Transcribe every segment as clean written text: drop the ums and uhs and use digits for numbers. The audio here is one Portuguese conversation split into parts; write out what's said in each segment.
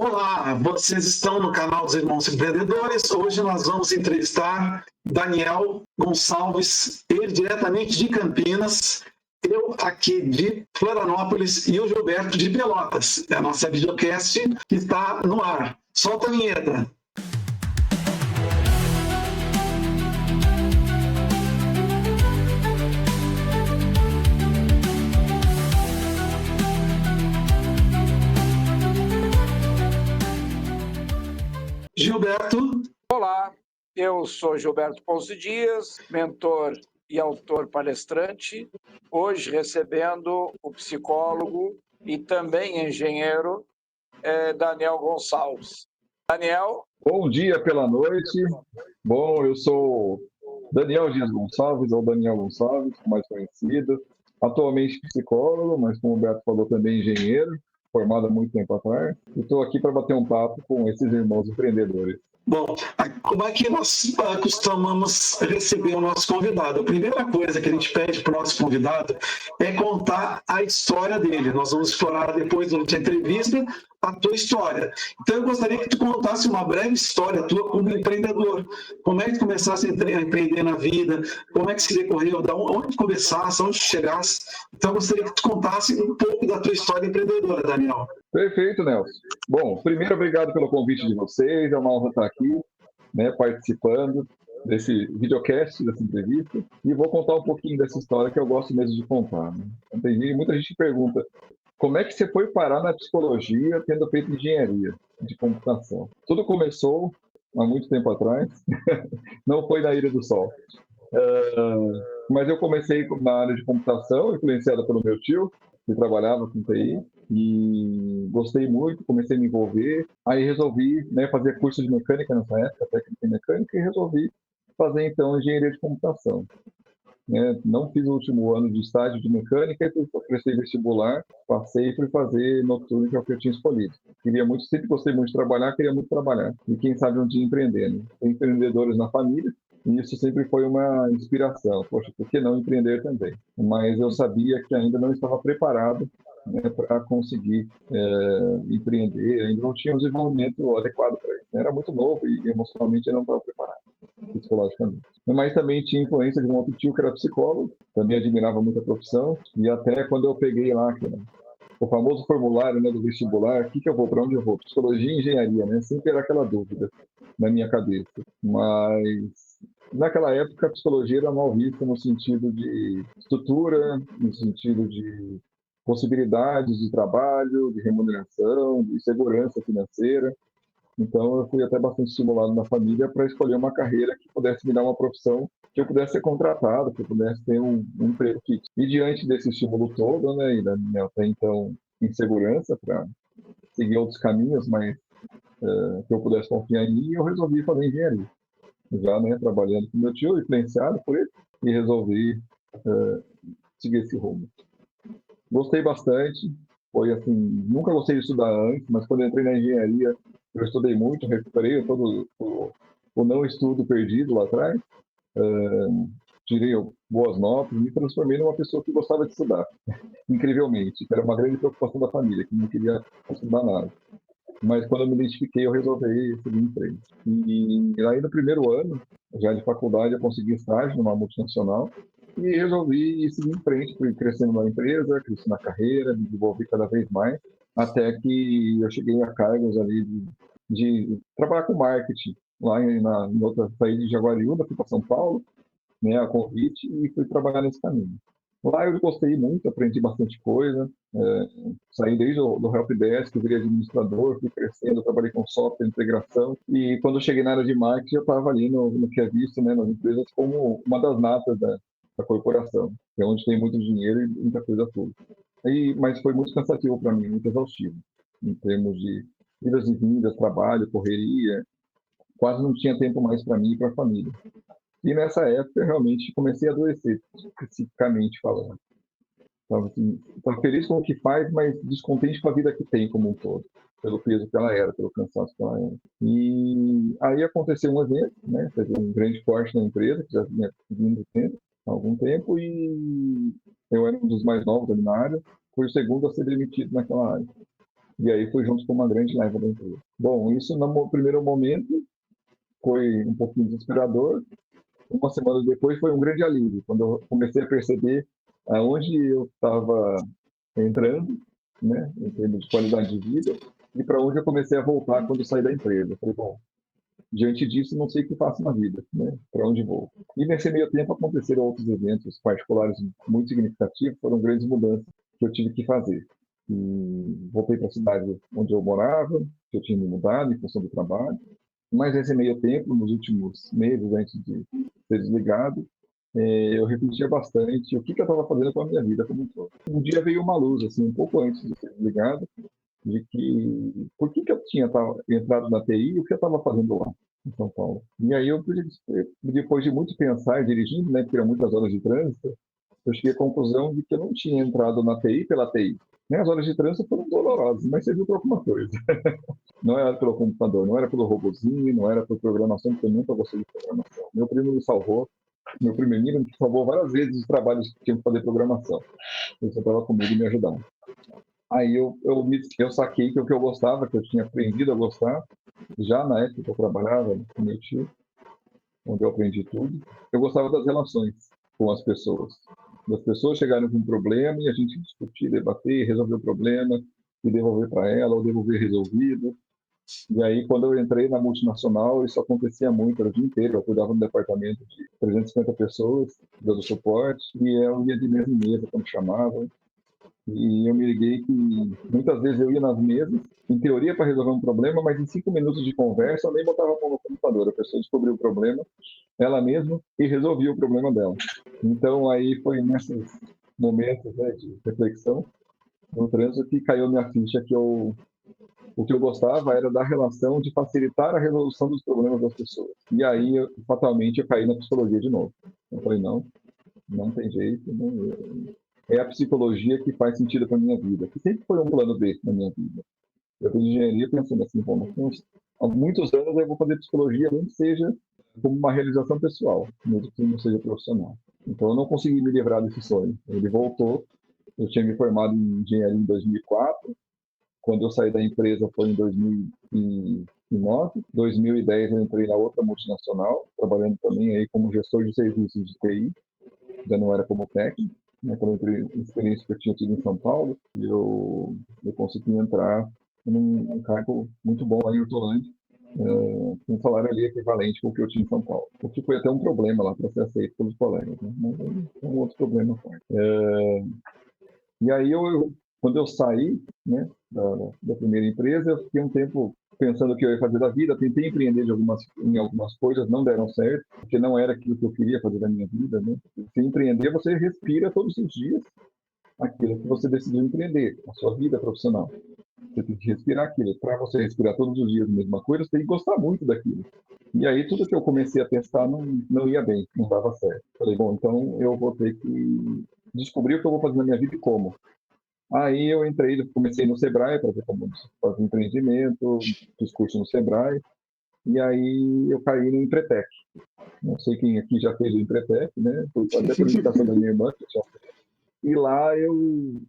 Olá, vocês estão no canal dos Irmãos Empreendedores. Hoje nós vamos entrevistar Daniel Gonçalves, ele diretamente de Campinas, eu aqui de Florianópolis e o Gilberto de Pelotas. É a nossa videocast que está no ar. Solta a vinheta. Gilberto. Olá, eu sou Gilberto Ponce Dias, mentor e autor palestrante, hoje recebendo o psicólogo e também engenheiro Daniel Gonçalves. Daniel? Bom dia pela noite. Bom, eu sou Daniel Dias Gonçalves, ou Daniel Gonçalves, mais conhecido. Atualmente psicólogo, mas como o Beto falou, também engenheiro, formado há muito tempo atrás. E estou aqui para bater um papo com esses irmãos empreendedores. Bom, como é que nós costumamos receber o nosso convidado? A primeira coisa que a gente pede para o nosso convidado é contar a história dele. Nós vamos explorar depois, durante a entrevista, a tua história. Então, eu gostaria que tu contasse uma breve história tua como empreendedor. Como é que tu começaste a empreender na vida? Como é que se decorreu? Onde tu começaste? Onde tu chegaste? Então, eu gostaria que tu contasse um pouco da tua história empreendedora, Daniel. Perfeito, Nelson. Bom, primeiro, obrigado pelo convite de vocês. É uma honra estar aqui, participando desse videocast, dessa entrevista. E vou contar um pouquinho dessa história que eu gosto mesmo de contar. Muita gente pergunta, como é que você foi parar na psicologia tendo feito engenharia de computação? Tudo começou há muito tempo atrás, não foi na Ilha do Sol. Mas eu comecei na área de computação, influenciado pelo meu tio, que trabalhava com TI, e gostei muito, comecei a me envolver. Aí resolvi fazer curso de mecânica nessa época, técnica em mecânica, e resolvi fazer então engenharia de computação. Não fiz o último ano de estágio de mecânica e prestei vestibular, passei e fui fazer noturno, que é o que eu tinha escolhido. Sempre gostei muito de trabalhar, queria muito trabalhar. E quem sabe um dia empreender, né? Tem empreendedores na família, e isso sempre foi uma inspiração. Poxa, por que não empreender também? Mas eu sabia que ainda não estava preparado para conseguir empreender, ainda não tinha um desenvolvimento adequado para isso. Era muito novo e emocionalmente eu não estava preparado, psicologicamente. Mas também tinha influência de um outro tio que era psicólogo, também admirava muito a profissão, e até quando eu peguei lá o famoso formulário do vestibular, o que eu vou, para onde eu vou? Psicologia e engenharia, sempre era aquela dúvida na minha cabeça. Mas naquela época a psicologia era mal vista no sentido de estrutura, no sentido de possibilidades de trabalho, de remuneração, de segurança financeira. Então, eu fui até bastante estimulado na família para escolher uma carreira que pudesse me dar uma profissão, que eu pudesse ser contratado, que eu pudesse ter um emprego fixo. E diante desse estímulo todo, e da minha até então insegurança para seguir outros caminhos, mas que eu pudesse confiar em mim, eu resolvi fazer engenharia. Já trabalhando com meu tio, influenciado por ele, e resolvi seguir esse rumo. Gostei bastante, foi assim, nunca gostei de estudar antes, mas quando eu entrei na engenharia, eu estudei muito, recuperei todo o não estudo perdido lá atrás, tirei boas notas e me transformei numa pessoa que gostava de estudar, incrivelmente, que era uma grande preocupação da família, que não queria estudar nada. Mas quando eu me identifiquei, eu resolvi seguir em frente. E aí no primeiro ano, já de faculdade, eu consegui estágio numa multinacional e resolvi seguir em frente, fui crescendo na empresa, cresci na carreira, me desenvolvi cada vez mais, até que eu cheguei a cargos ali de trabalhar com marketing, lá em outra saída de Jaguariúna, fui para São Paulo, a convite, e fui trabalhar nesse caminho. Lá eu gostei muito, aprendi bastante coisa, saí desde do helpdesk, virei administrador, fui crescendo, trabalhei com software, integração, e quando eu cheguei na área de marketing, eu estava ali no que é visto nas empresas como uma das natas da corporação, que é onde tem muito dinheiro e muita coisa pública. Mas foi muito cansativo para mim, muito exaustivo, em termos de idas e vindas, trabalho, correria, quase não tinha tempo mais para mim e para a família. E nessa época, eu realmente comecei a adoecer, especificamente falando. Estava feliz com o que faz, mas descontente com a vida que tem como um todo, pelo peso que ela era, pelo cansaço que ela era. E aí aconteceu um evento, teve um grande corte na empresa, que já vinha vindo há algum tempo, e eu era um dos mais novos ali na área, fui o segundo a ser demitido naquela área. E aí foi junto com uma grande leva da empresa. Bom, isso no primeiro momento foi um pouquinho desesperador. Uma semana depois foi um grande alívio, quando eu comecei a perceber aonde eu estava entrando, né, em termos de qualidade de vida, e para onde eu comecei a voltar quando eu saí da empresa. Eu falei, bom, diante disso, não sei o que faço na vida, né, para onde vou. E nesse meio tempo aconteceram outros eventos particulares muito significativos, foram grandes mudanças que eu tive que fazer. E voltei para a cidade onde eu morava, que eu tinha me mudado em função do trabalho. Mas nesse meio tempo, nos últimos meses antes de ser desligado, eu refletia bastante o que eu estava fazendo com a minha vida como um todo. Um dia veio uma luz, assim, um pouco antes de ser desligado, de que por que eu tinha entrado na TI e o que eu estava fazendo lá em São Paulo. E aí depois de muito pensar e dirigindo, né, porque eram muitas horas de trânsito, eu cheguei à conclusão de que eu não tinha entrado na TI pela TI. As horas de trânsito foram dolorosas, mas serviu para alguma coisa. Não era pelo computador, não era pelo robozinho, não era por programação, porque eu nunca gostei de programação. Meu primo me salvou, meu primeiro me salvou várias vezes os trabalhos que tinha que fazer programação. Ele só estava comigo e me ajudando. Aí eu saquei que o que eu gostava, que eu tinha aprendido a gostar, já na época que eu trabalhava com meu tio, onde eu aprendi tudo, eu gostava das relações com as pessoas. Das pessoas chegarem com um problema e a gente discutir, debater, resolver o problema e devolver para ela ou devolver resolvido. E aí, quando eu entrei na multinacional, isso acontecia muito, era o dia inteiro. Eu cuidava de um departamento de 350 pessoas, dando suporte, e eu ia de mesa em mesa, quando chamava. E eu me liguei que muitas vezes eu ia nas mesas, em teoria para resolver um problema, mas em 5 minutos de conversa eu nem botava a mão no computador. A pessoa descobriu o problema, ela mesma, e resolvia o problema dela. Então, aí foi nesses momentos, né, de reflexão no trânsito que caiu minha ficha que o que eu gostava era da relação de facilitar a resolução dos problemas das pessoas. E aí, fatalmente, eu caí na psicologia de novo. Eu falei, não tem jeito. Não. É a psicologia que faz sentido para a minha vida, que sempre foi um plano B na minha vida. Eu fiz engenharia pensando assim, bom, há muitos anos eu vou fazer psicologia, nem que seja como uma realização pessoal, mesmo que não seja profissional. Então, eu não consegui me livrar desse sonho. Ele voltou. Eu tinha me formado em engenharia em 2004. Quando eu saí da empresa foi em 2009. 2010 eu entrei na outra multinacional, trabalhando também aí como gestor de serviços de TI, já não era como técnico. Quando eu entrei, a experiência que eu tinha tido em São Paulo, eu consegui entrar num cargo muito bom lá em Hortolândia, com um salário ali equivalente com o que eu tinha em São Paulo. O que foi até um problema lá para ser aceito pelos colegas, né? Mas é um outro problema forte. E aí, quando eu saí, né, da primeira empresa, eu fiquei um tempo pensando o que eu ia fazer da vida, tentei empreender em algumas coisas, não deram certo, porque não era aquilo que eu queria fazer da minha vida, né? Se empreender, você respira todos os dias aquilo que você decidiu empreender, a sua vida profissional. Você tem que respirar aquilo. Para você respirar todos os dias a mesma coisa, você tem que gostar muito daquilo. E aí, tudo que eu comecei a testar não ia bem, não dava certo. Falei, bom, então eu vou ter que descobrir o que eu vou fazer na minha vida e como. Aí eu comecei no Sebrae para ver como fazer empreendimento, fiz curso no Sebrae, e aí eu caí no Empretec. Não sei quem aqui já fez o Empretec, né? Até por indicação da minha irmã. E lá eu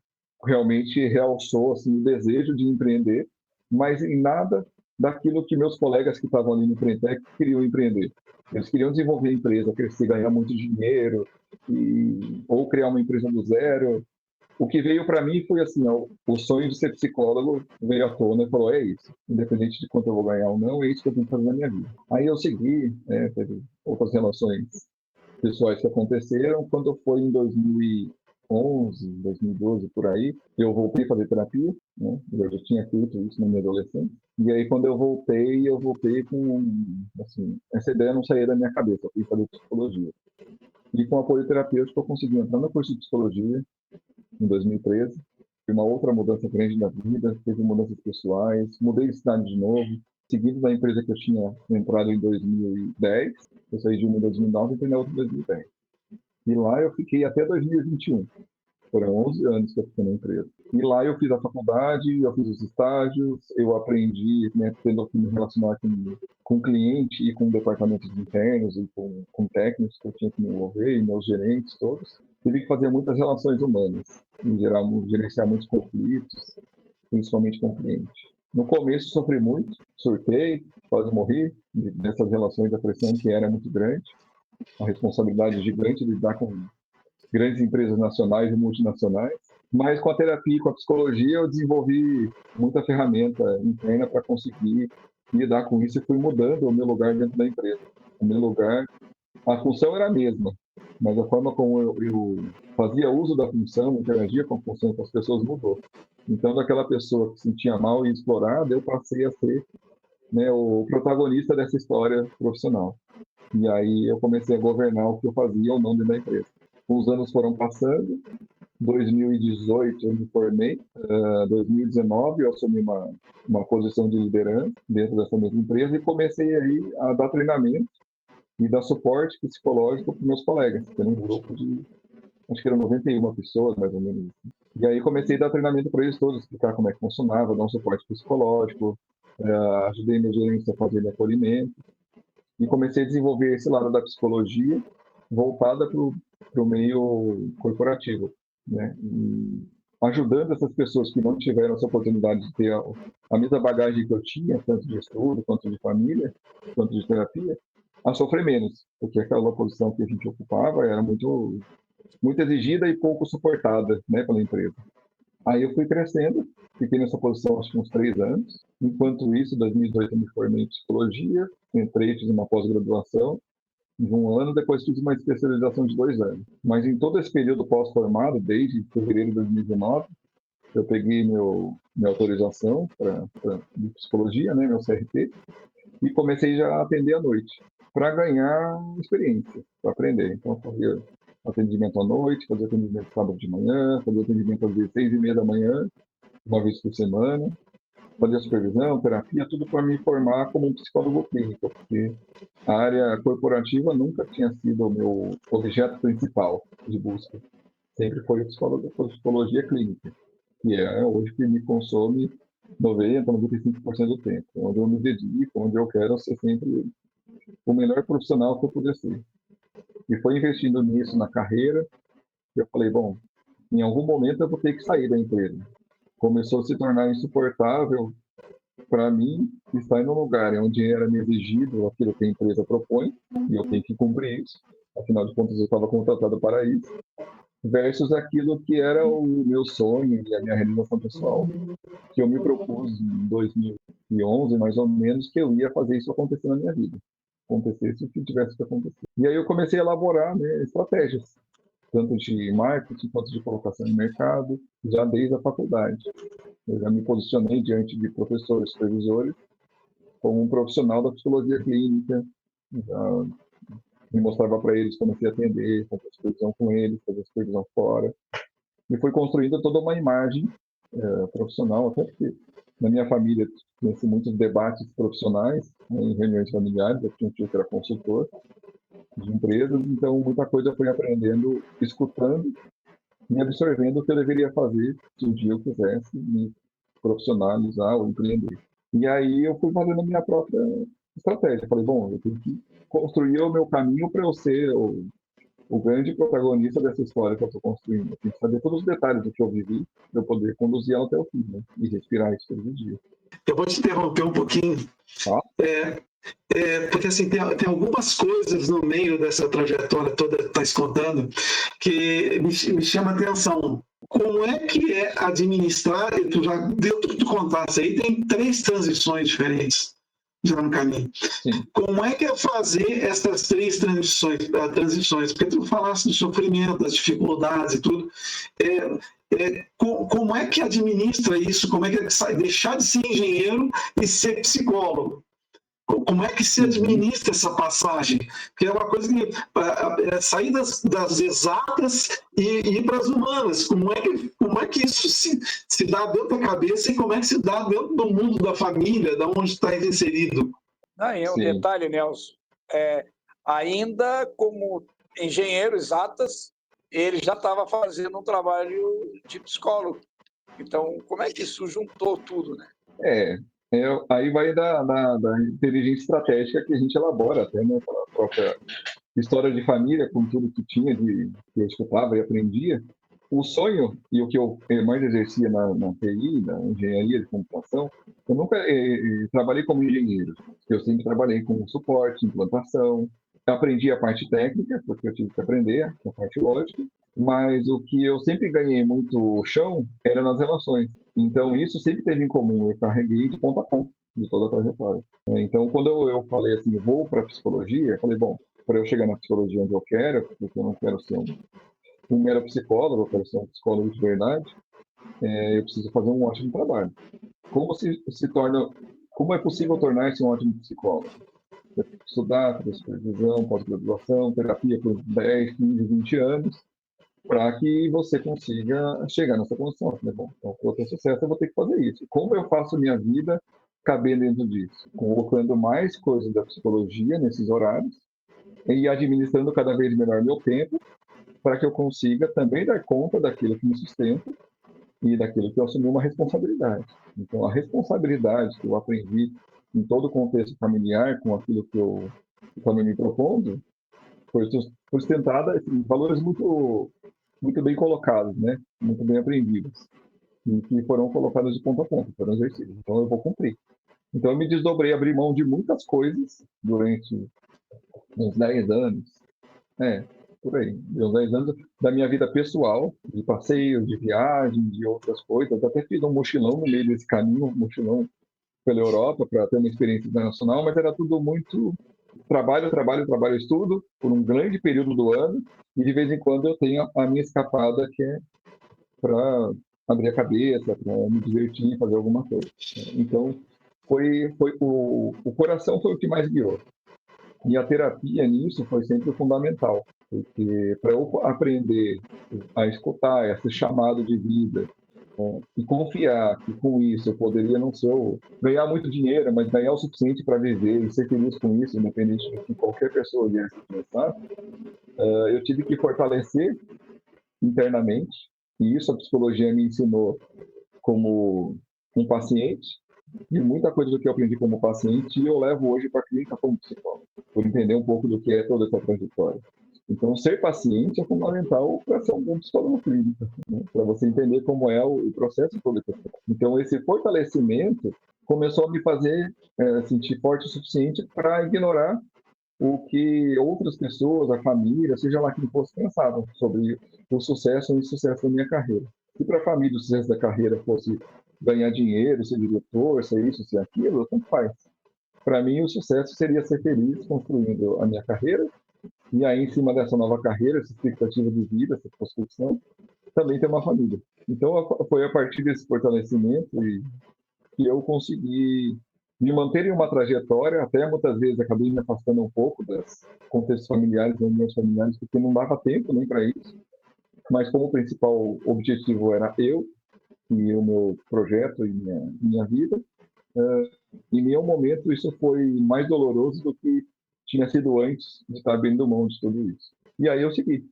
realmente realçou assim, o desejo de empreender, mas em nada daquilo que meus colegas que estavam ali no Empretec queriam empreender. Eles queriam desenvolver a empresa, crescer, ganhar muito dinheiro, ou criar uma empresa do zero. O que veio para mim foi assim, o sonho de ser psicólogo veio à tona e falou, é isso, independente de quanto eu vou ganhar ou não, é isso que eu tenho que fazer na minha vida. Aí eu segui, teve outras relações pessoais que aconteceram. Quando foi em 2011, 2012, por aí, eu voltei a fazer terapia, né? Eu já tinha feito isso na minha adolescência. E aí, quando eu voltei com, assim, essa ideia não saía da minha cabeça, eu fui fazer psicologia. E com apoio terapêutico eu consegui entrar no curso de psicologia em 2013. Foi uma outra mudança grande na vida, teve mudanças pessoais, mudei de cidade de novo, seguindo da empresa que eu tinha entrado em 2010, eu saí de uma em 2009 e entrei na outra em 2010. E lá eu fiquei até 2021. Foram 11 anos que eu fiquei na empresa. E lá eu fiz a faculdade, eu fiz os estágios, eu aprendi, né, tendo que me relacionar com cliente e com departamentos internos e com técnicos que eu tinha que me envolver, e meus gerentes todos. Tive que fazer muitas relações humanas, em geral, gerenciar muitos conflitos. principalmente com o cliente. No começo sofri muito, surtei, quase morri nessas relações, a pressão que era muito grande, a responsabilidade gigante de lidar com grandes empresas nacionais e multinacionais. Mas com a terapia e com a psicologia eu desenvolvi muita ferramenta interna para conseguir lidar com isso e fui mudando o meu lugar dentro da empresa. O meu lugar, a função era a mesma, mas a forma como eu fazia uso da função, interagia com a função com as pessoas mudou. Então, daquela pessoa que se sentia mal e explorada, eu passei a ser, né, o protagonista dessa história profissional. E aí eu comecei a governar o que eu fazia ou não dentro da empresa. Os anos foram passando, 2018 eu me formei, 2019 eu assumi uma posição de liderança dentro dessa mesma empresa e comecei aí a dar treinamento e dar suporte psicológico para meus colegas, que era um grupo de, acho que eram 91 pessoas, mais ou menos. E aí comecei a dar treinamento para eles todos, explicar como é que funcionava, dar um suporte psicológico, ajudei meus gerentes a fazer acolhimento e comecei a desenvolver esse lado da psicologia voltada para o meio corporativo, né? E ajudando essas pessoas que não tiveram essa oportunidade de ter a mesma bagagem que eu tinha, tanto de estudo, quanto de família, quanto de terapia, a sofrer menos, porque aquela posição que a gente ocupava era muito exigida e pouco suportada, né, pela empresa. Aí eu fui crescendo, fiquei nessa posição acho que uns 3 anos. Enquanto isso, em 2018 eu me formei em psicologia, entrei, fiz uma pós-graduação de 1 ano, depois fiz uma especialização de 2 anos. Mas em todo esse período pós-formado, desde fevereiro de 2019, eu peguei minha autorização de psicologia, né, meu CRT, e comecei já a atender à noite, para ganhar experiência, para aprender. Então, eu fazia atendimento à noite, fazia atendimento sábado de manhã, fazia atendimento às 6h30 da manhã, uma vez por semana, fazia supervisão, terapia, tudo para me formar como um psicólogo clínico, porque a área corporativa nunca tinha sido o meu objeto principal de busca. Sempre foi a psicologia clínica, que é hoje que me consome 95% do tempo, onde eu me dedico, onde eu quero ser sempre o melhor profissional que eu puder ser. E foi investindo nisso na carreira, que eu falei, bom, em algum momento eu vou ter que sair da empresa. Começou a se tornar insuportável para mim estar em um lugar onde era me exigido aquilo que a empresa propõe, e eu tenho que cumprir isso, afinal de contas eu estava contratado para isso, versus aquilo que era o meu sonho e a minha realização pessoal, que eu me propus em 2011, mais ou menos, que eu ia fazer isso acontecer na minha vida. Acontecesse o que tivesse que acontecer. E aí eu comecei a elaborar, né, estratégias, tanto de marketing quanto de colocação no mercado, já desde a faculdade. Eu já me posicionei diante de professores, supervisores, como um profissional da psicologia clínica, já me mostrava para eles, comecei a atender, fazer supervisão com eles, fazer supervisão fora. E fui construindo toda uma imagem profissional, até porque na minha família tinha muitos debates profissionais, né, em reuniões familiares, eu tinha um tio que era consultor de empresas, então muita coisa eu fui aprendendo, escutando e absorvendo o que eu deveria fazer se um dia eu quisesse me profissionalizar ou empreender. E aí eu fui fazendo a minha própria estratégia. Falei, bom, eu tenho que construir o meu caminho para eu ser o grande protagonista dessa história que eu estou construindo. Eu tenho que saber todos os detalhes do que eu vivi para eu poder conduzir ela até o fim, né? E respirar isso todos os dias. Eu vou te interromper um pouquinho. Tá? Porque assim, tem algumas coisas no meio dessa trajetória toda que está se contando que me chama a atenção. Como é que é administrar, tu já deu tudo que tu contasse aí, tem 3 transições diferentes já no caminho. Sim. Como é que é fazer essas 3 transições? Porque tu falasse do sofrimento, das dificuldades e tudo. Como é que administra isso? Como é que é deixar de ser engenheiro e ser psicólogo? Como é que se administra essa passagem? Porque é uma coisa que sair das exatas e ir para as humanas. Como é que isso se dá dentro da cabeça e como é que se dá dentro do mundo da família, da onde está inserido? E um detalhe, Nelson, ainda como engenheiro exatas, ele já estava fazendo um trabalho de psicólogo. Então, como é que isso juntou tudo, né? Aí vai da inteligência estratégica que a gente elabora, até né, pela própria história de família, com tudo que tinha, que eu escutava e aprendia. o sonho, e o que eu mais exercia na TI, na engenharia de computação, eu nunca trabalhei como engenheiro. Eu sempre trabalhei com suporte, implantação. Eu aprendi a parte técnica, porque eu tive que aprender a parte lógica, mas o que eu sempre ganhei muito chão era nas relações. Então, isso sempre teve em comum. Eu carreguei de ponta a ponta de toda a trajetória. Então, quando eu falei assim, vou para psicologia, eu falei, bom, para eu chegar na psicologia onde eu quero, porque eu não quero ser um mero psicólogo, eu quero ser um psicólogo de verdade, eu preciso fazer um ótimo trabalho. Como é possível tornar-se um ótimo psicólogo? Você tem que estudar, fazer supervisão, pós-graduação, terapia por 10, 15, 20 anos, para que você consiga chegar nessa condição. Bom, então, para eu ter sucesso, eu vou ter que fazer isso. Como eu faço minha vida caber dentro disso? Colocando mais coisas da psicologia nesses horários e administrando cada vez melhor meu tempo, para que eu consiga também dar conta daquilo que me sustenta e daquilo que eu assumi uma responsabilidade. Então, a responsabilidade que eu aprendi em todo o contexto familiar, com aquilo que eu também me propondo, foi sustentada em valores muito, muito bem colocados, né? Muito bem aprendidos, e que foram colocados de ponta a ponta, foram exercidos. Então, eu vou cumprir. Então, eu me desdobrei, abri mão de muitas coisas durante uns 10 anos. Por aí. Uns 10 anos da minha vida pessoal, de passeio, de viagem, de outras coisas. Até fiz um mochilão no meio desse caminho, um mochilão pela Europa para ter uma experiência internacional, mas era tudo muito trabalho, trabalho, trabalho, estudo, por um grande período do ano, e de vez em quando eu tenho a minha escapada, que é para abrir a cabeça, para me divertir, fazer alguma coisa. Então, o coração foi o que mais guiou. E a terapia nisso foi sempre fundamental, porque para eu aprender a escutar esse chamado de vida, e confiar que com isso eu poderia não só ganhar muito dinheiro, mas ganhar o suficiente para viver e ser feliz com isso, independente de que qualquer pessoa viesse começar, eu tive que fortalecer internamente, e isso a psicologia me ensinou como um paciente, e muita coisa do que eu aprendi como paciente eu levo hoje para a clínica como psicólogo, por entender um pouco do que é toda essa trajetória. Então, ser paciente é fundamental para ser um bom psicólogo clínico, né? Para você entender como é o processo todo. Então, esse fortalecimento começou a me fazer sentir forte o suficiente para ignorar o que outras pessoas, a família, seja lá quem fosse, pensavam sobre o sucesso ou insucesso da minha carreira. Se para a família o sucesso da carreira fosse ganhar dinheiro, ser diretor, ser isso, ser aquilo, tanto faz. Para mim, o sucesso seria ser feliz construindo a minha carreira, e aí, em cima dessa nova carreira, essa expectativa de vida, essa construção, também ter uma família. Então, foi a partir desse fortalecimento que eu consegui me manter em uma trajetória, até muitas vezes acabei me afastando um pouco dos contextos familiares, reuniões familiares, porque não dava tempo nem para isso. Mas como o principal objetivo era eu e o meu projeto e minha vida, em nenhum momento isso foi mais doloroso do que tinha sido antes de estar abrindo mão de tudo isso. E aí eu segui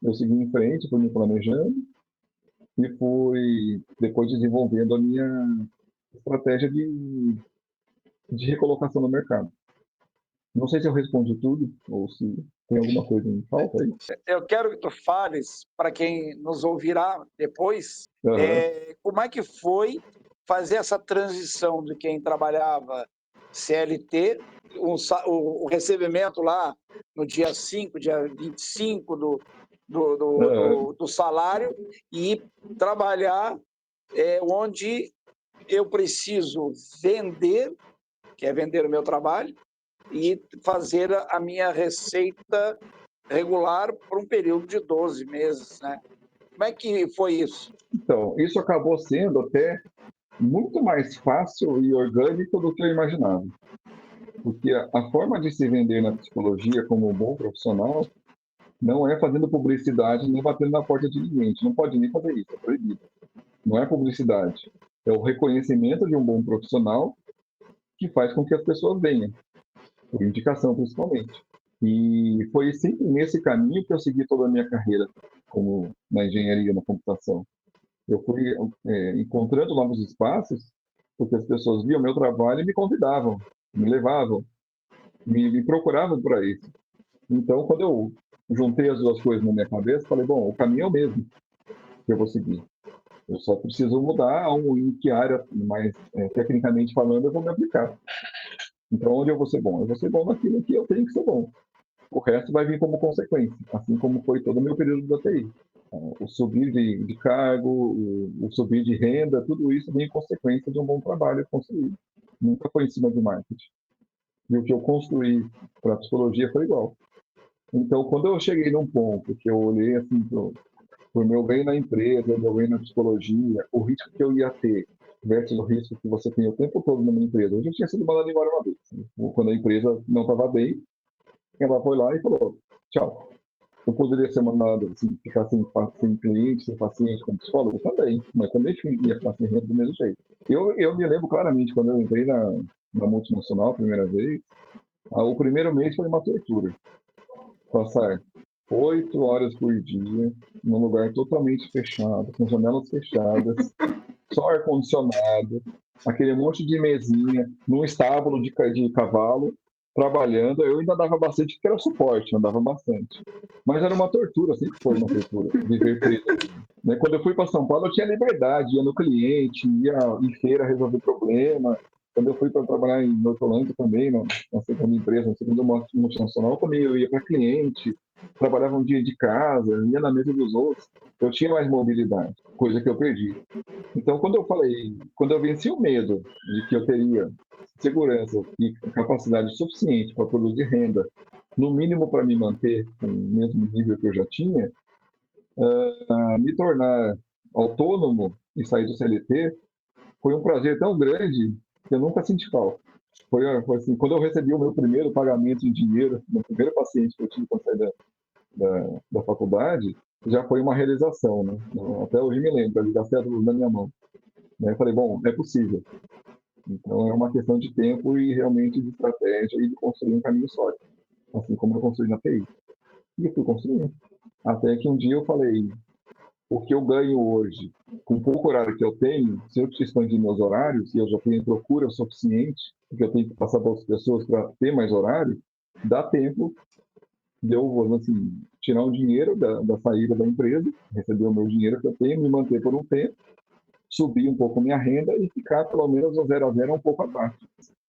em frente, fui me planejando e fui depois desenvolvendo a minha estratégia de recolocação no mercado. Não sei se eu respondi tudo ou se tem alguma coisa em falta aí. Eu quero que tu fales, para quem nos ouvirá depois, como é que foi fazer essa transição de quem trabalhava CLT, o recebimento lá no dia 5, dia 25 do salário, e trabalhar onde eu preciso vender, que é vender o meu trabalho, e fazer a minha receita regular por um período de 12 meses, né? Como é que foi isso? Então, isso acabou sendo até muito mais fácil e orgânico do que eu imaginava. Porque a forma de se vender na psicologia como um bom profissional não é fazendo publicidade nem batendo na porta de ninguém. A gente não pode nem fazer isso, é proibido. Não é publicidade. É o reconhecimento de um bom profissional que faz com que as pessoas venham, por indicação principalmente. E foi sempre nesse caminho que eu segui toda a minha carreira, como na engenharia, na computação. Eu fui encontrando novos espaços, porque as pessoas viam meu trabalho e me convidavam, me levavam, me procuravam para isso. Então, quando eu juntei as duas coisas na minha cabeça, falei, bom, o caminho é o mesmo. que eu vou seguir. Eu só preciso mudar em que área, mais tecnicamente falando, eu vou me aplicar. Então, onde eu vou ser bom? Eu vou ser bom naquilo que eu tenho que ser bom. O resto vai vir como consequência, assim como foi todo o meu período da TI. O subir de cargo, o subir de renda, tudo isso vem em consequência de um bom trabalho construído. Nunca foi em cima de marketing. E o que eu construí para a psicologia foi igual. Então, quando eu cheguei num ponto que eu olhei assim por meu bem na empresa, meu bem na psicologia, o risco que eu ia ter versus o risco que você tem o tempo todo numa empresa. Eu já tinha sido mandado embora uma vez. Quando a empresa não estava bem, ela foi lá e falou, tchau. Eu poderia ser mandado, assim, ficar sem cliente, sem paciente, como psicólogo também, mas também ia ficar sem renda do mesmo jeito. Eu me lembro claramente, quando eu entrei na multinacional a primeira vez, o primeiro mês foi uma tortura. Passar 8 horas por dia, num lugar totalmente fechado, com janelas fechadas, só ar-condicionado, aquele monte de mesinha, num estábulo de cavalo, trabalhando. Eu ainda dava bastante, porque era suporte, andava bastante. Mas era uma tortura, sempre foi uma tortura, viver preso. Né? Quando eu fui para São Paulo, eu tinha liberdade, ia no cliente, ia em feira resolver problema. Quando eu fui para trabalhar em Hortolândia também, na segunda empresa, na segunda multinacional, também eu ia para cliente, trabalhava um dia de casa, ia na mesa dos outros. Eu tinha mais mobilidade, coisa que eu perdi. Então, quando eu venci o medo de que eu teria segurança e capacidade suficiente para produzir renda, no mínimo para me manter com o mesmo nível que eu já tinha, me tornar autônomo e sair do CLT, foi um prazer tão grande que eu nunca senti falta. Foi assim, quando eu recebi o meu primeiro pagamento em dinheiro, meu primeiro paciente que eu tive quando saí da faculdade, já foi uma realização, né? Até hoje me lembro, ali da cédula na minha mão. Eu falei, bom, é possível. Então é uma questão de tempo e realmente de estratégia e de construir um caminho sólido, assim como eu construí na TI. E eu fui construindo. Até que um dia eu falei, o que eu ganho hoje, com o pouco horário que eu tenho, se eu expandir meus horários, e eu já tenho procura suficiente, porque eu tenho que passar para outras pessoas para ter mais horário, dá tempo de eu, assim, tirar um dinheiro da saída da empresa, receber o meu dinheiro que eu tenho, me manter por um tempo, subir um pouco minha renda e ficar pelo menos a 0 a 0 um pouco abaixo.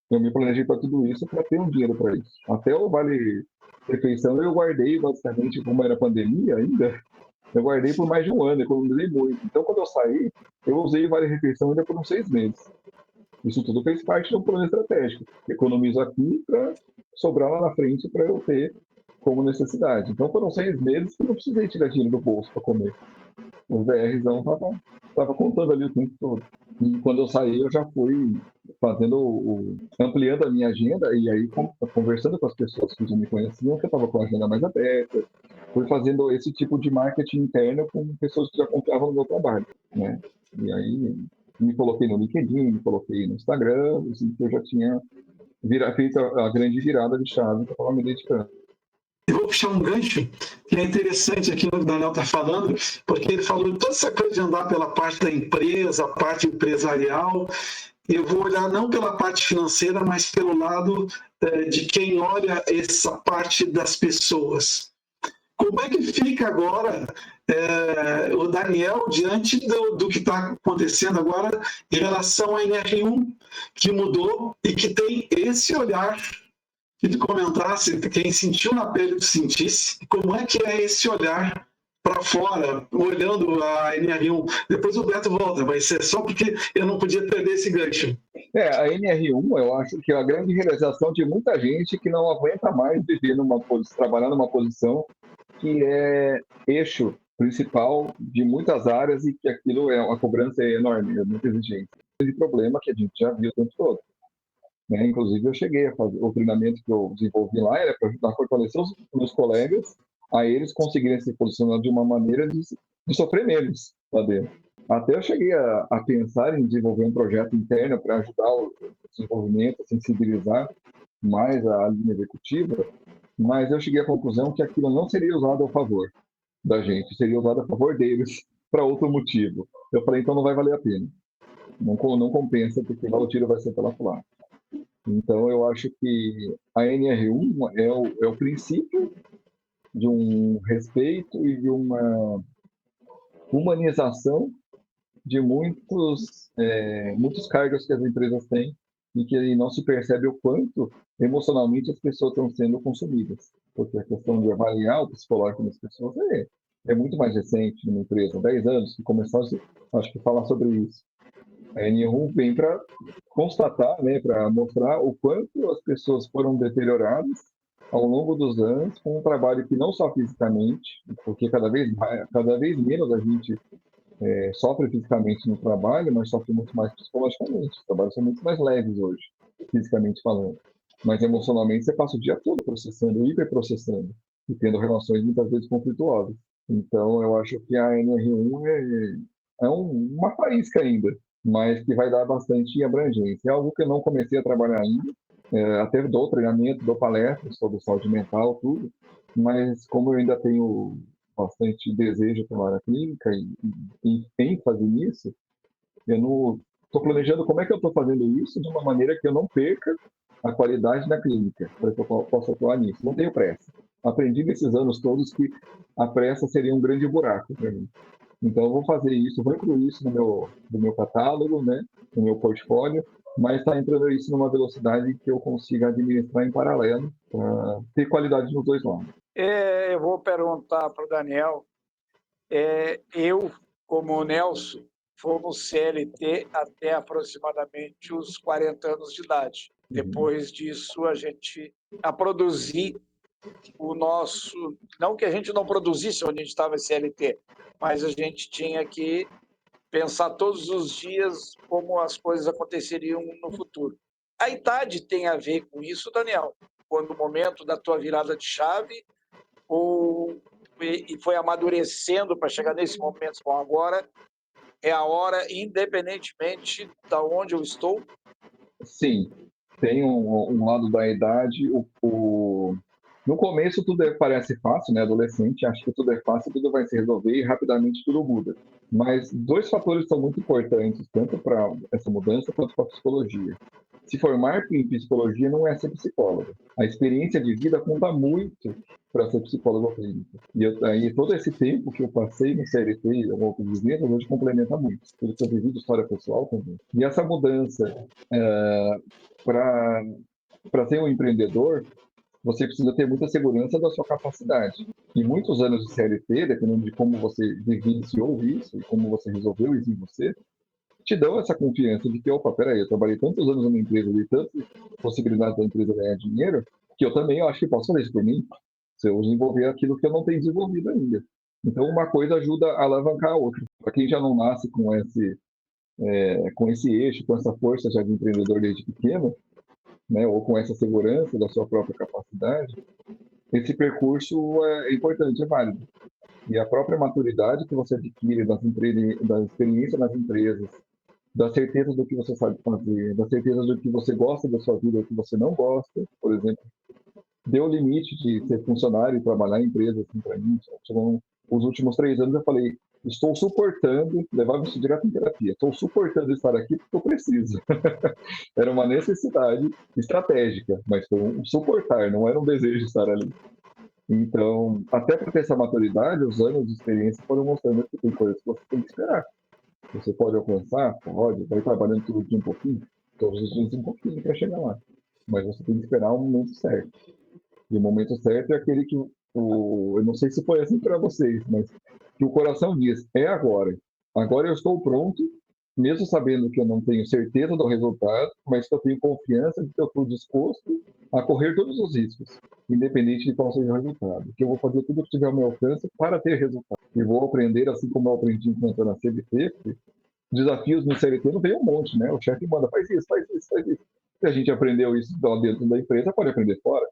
Eu me planejei para tudo isso para ter um dinheiro para isso. Até o Vale Refeição eu guardei, basicamente, como era pandemia ainda, eu guardei por mais de um ano, economizei muito. Então, quando eu saí, eu usei o Vale Refeição ainda por uns 6 meses. Isso tudo fez parte de um plano estratégico. Economizo aqui para sobrar lá na frente para eu ter como necessidade. Então, foram 6 meses que eu não precisei tirar dinheiro do bolso para comer. O VRzão estava contando ali o tempo todo. E quando eu saí, eu já fui ampliando a minha agenda, e aí conversando com as pessoas que já me conheciam, que eu estava com a agenda mais aberta, fui fazendo esse tipo de marketing interno com pessoas que já confiavam no meu trabalho, né? E aí me coloquei no LinkedIn, me coloquei no Instagram, assim, que eu já tinha feito a grande virada de chave que eu estava me dedicando. Eu vou puxar um gancho que é interessante aqui no que o Daniel está falando, porque ele falou de toda essa coisa de andar pela parte da empresa, a parte empresarial. Eu vou olhar não pela parte financeira, mas pelo lado de quem olha essa parte das pessoas. Como é que fica agora o Daniel diante do que está acontecendo agora em relação à NR1, que mudou e que tem esse olhar que tu comentasse, quem sentiu na pele que sentisse, como é que é esse olhar para fora, olhando a NR1. Depois o Beto volta, vai ser só porque eu não podia perder esse gancho. A NR1, eu acho que é a grande realização de muita gente que não aguenta mais viver trabalhar numa posição que é eixo principal de muitas áreas e que aquilo uma cobrança enorme, é muito exigente. Esse problema que a gente já viu o tempo todo. Né? Inclusive, eu cheguei a fazer o treinamento que eu desenvolvi lá, era para ajudar a fortalecer os meus colegas, a eles conseguirem se posicionar de uma maneira de sofrer menos lá dentro. Até eu cheguei a pensar em desenvolver um projeto interno para ajudar o desenvolvimento, a sensibilizar mais a linha executiva, mas eu cheguei à conclusão que aquilo não seria usado a favor da gente, seria usado a favor deles para outro motivo. Eu falei, então não vai valer a pena. Não compensa, porque lá o tiro vai ser pela culatra. Então, eu acho que a NR1 é o princípio de um respeito e de uma humanização de muitos cargos que as empresas têm e que não se percebe o quanto emocionalmente as pessoas estão sendo consumidas. Porque a questão de avaliar o psicológico das pessoas é muito mais recente numa empresa, 10 anos que começou acho que falar sobre isso. A N1 vem para constatar, né, para mostrar o quanto as pessoas foram deterioradas ao longo dos anos com um trabalho que não só fisicamente, porque cada vez menos a gente sofre fisicamente no trabalho, mas sofre muito mais psicologicamente. Os trabalhos são muito mais leves hoje, fisicamente falando. Mas emocionalmente você passa o dia todo processando, hiperprocessando, e tendo relações muitas vezes conflituosas. Então eu acho que a NR1 é uma faísca ainda, mas que vai dar bastante abrangência. É algo que eu não comecei a trabalhar ainda, até dou treinamento, dou palestras sobre saúde mental, tudo, mas como eu ainda tenho bastante desejo pela área clínica e ênfase nisso, eu não estou planejando como é que eu estou fazendo isso de uma maneira que eu não perca a qualidade da clínica, para que eu possa atuar nisso. Não tenho pressa. Aprendi nesses anos todos que a pressa seria um grande buraco para mim. Então, eu vou fazer isso, vou incluir isso no meu catálogo, né, no meu portfólio, mas está entrando isso numa velocidade que eu consiga administrar em paralelo para ter qualidade nos dois lados. Eu vou perguntar para o Daniel. Eu, como o Nelson, fomos CLT até aproximadamente os 40 anos de idade. Depois disso, a gente a produzir o nosso... Não que a gente não produzisse onde a gente estava CLT, mas a gente tinha que pensar todos os dias como as coisas aconteceriam no futuro. A idade tem a ver com isso, Daniel? Quando o momento da tua virada de chave e foi amadurecendo para chegar nesse momento, bom, agora é a hora, independentemente de onde eu estou? Sim, tem um lado da idade. No começo tudo parece fácil, né? Adolescente acha que tudo é fácil, tudo vai se resolver e rapidamente tudo muda. Mas dois fatores são muito importantes, tanto para essa mudança quanto para a psicologia. Se formar em psicologia não é ser psicólogo. A experiência de vida conta muito para ser psicólogo clínico. E todo esse tempo que eu passei no CLT e outros vivendas, hoje complementa muito. Tudo que eu vivi de história pessoal também. E essa mudança para ser um empreendedor, você precisa ter muita segurança da sua capacidade. E muitos anos de CLT, dependendo de como você vivenciou isso e como você resolveu isso em você, te dão essa confiança de que, opa, peraí, eu trabalhei tantos anos numa empresa e tantas possibilidades da empresa ganhar dinheiro, que eu também acho que posso fazer isso por mim, se eu desenvolver aquilo que eu não tenho desenvolvido ainda. Então, uma coisa ajuda a alavancar a outra. Para quem já não nasce com esse eixo, com essa força já de empreendedor desde pequeno, né, ou com essa segurança da sua própria capacidade, esse percurso é importante, é válido. E a própria maturidade que você adquire da experiência nas empresas, da certeza do que você sabe fazer, da certeza do que você gosta da sua vida, do que você não gosta, por exemplo, deu o limite de ser funcionário e trabalhar em empresa, assim, para mim. Os últimos 3 anos eu falei, estou suportando, levava isso direto em terapia, estou suportando estar aqui porque eu preciso. Era uma necessidade estratégica, mas foi um suportar, não era um desejo de estar ali. Então, até para ter essa maturidade, os anos de experiência foram mostrando que tem coisas que você tem que esperar. Você pode alcançar, pode, vai trabalhando todo dia um pouquinho, todos os dias um pouquinho para chegar lá. Mas você tem que esperar o momento certo. E o momento certo é aquele que eu não sei se foi assim para vocês, mas que o coração diz, é agora. Agora eu estou pronto, mesmo sabendo que eu não tenho certeza do resultado, mas que eu tenho confiança de que eu estou disposto a correr todos os riscos, independente de qual seja o resultado. Que eu vou fazer tudo o que tiver ao meu alcance para ter resultado. E vou aprender, assim como eu aprendi enquanto na CLT, porque desafios no CLT não vem um monte, né? O chefe manda, faz isso, faz isso, faz isso. Se a gente aprendeu isso lá dentro da empresa, pode aprender fora.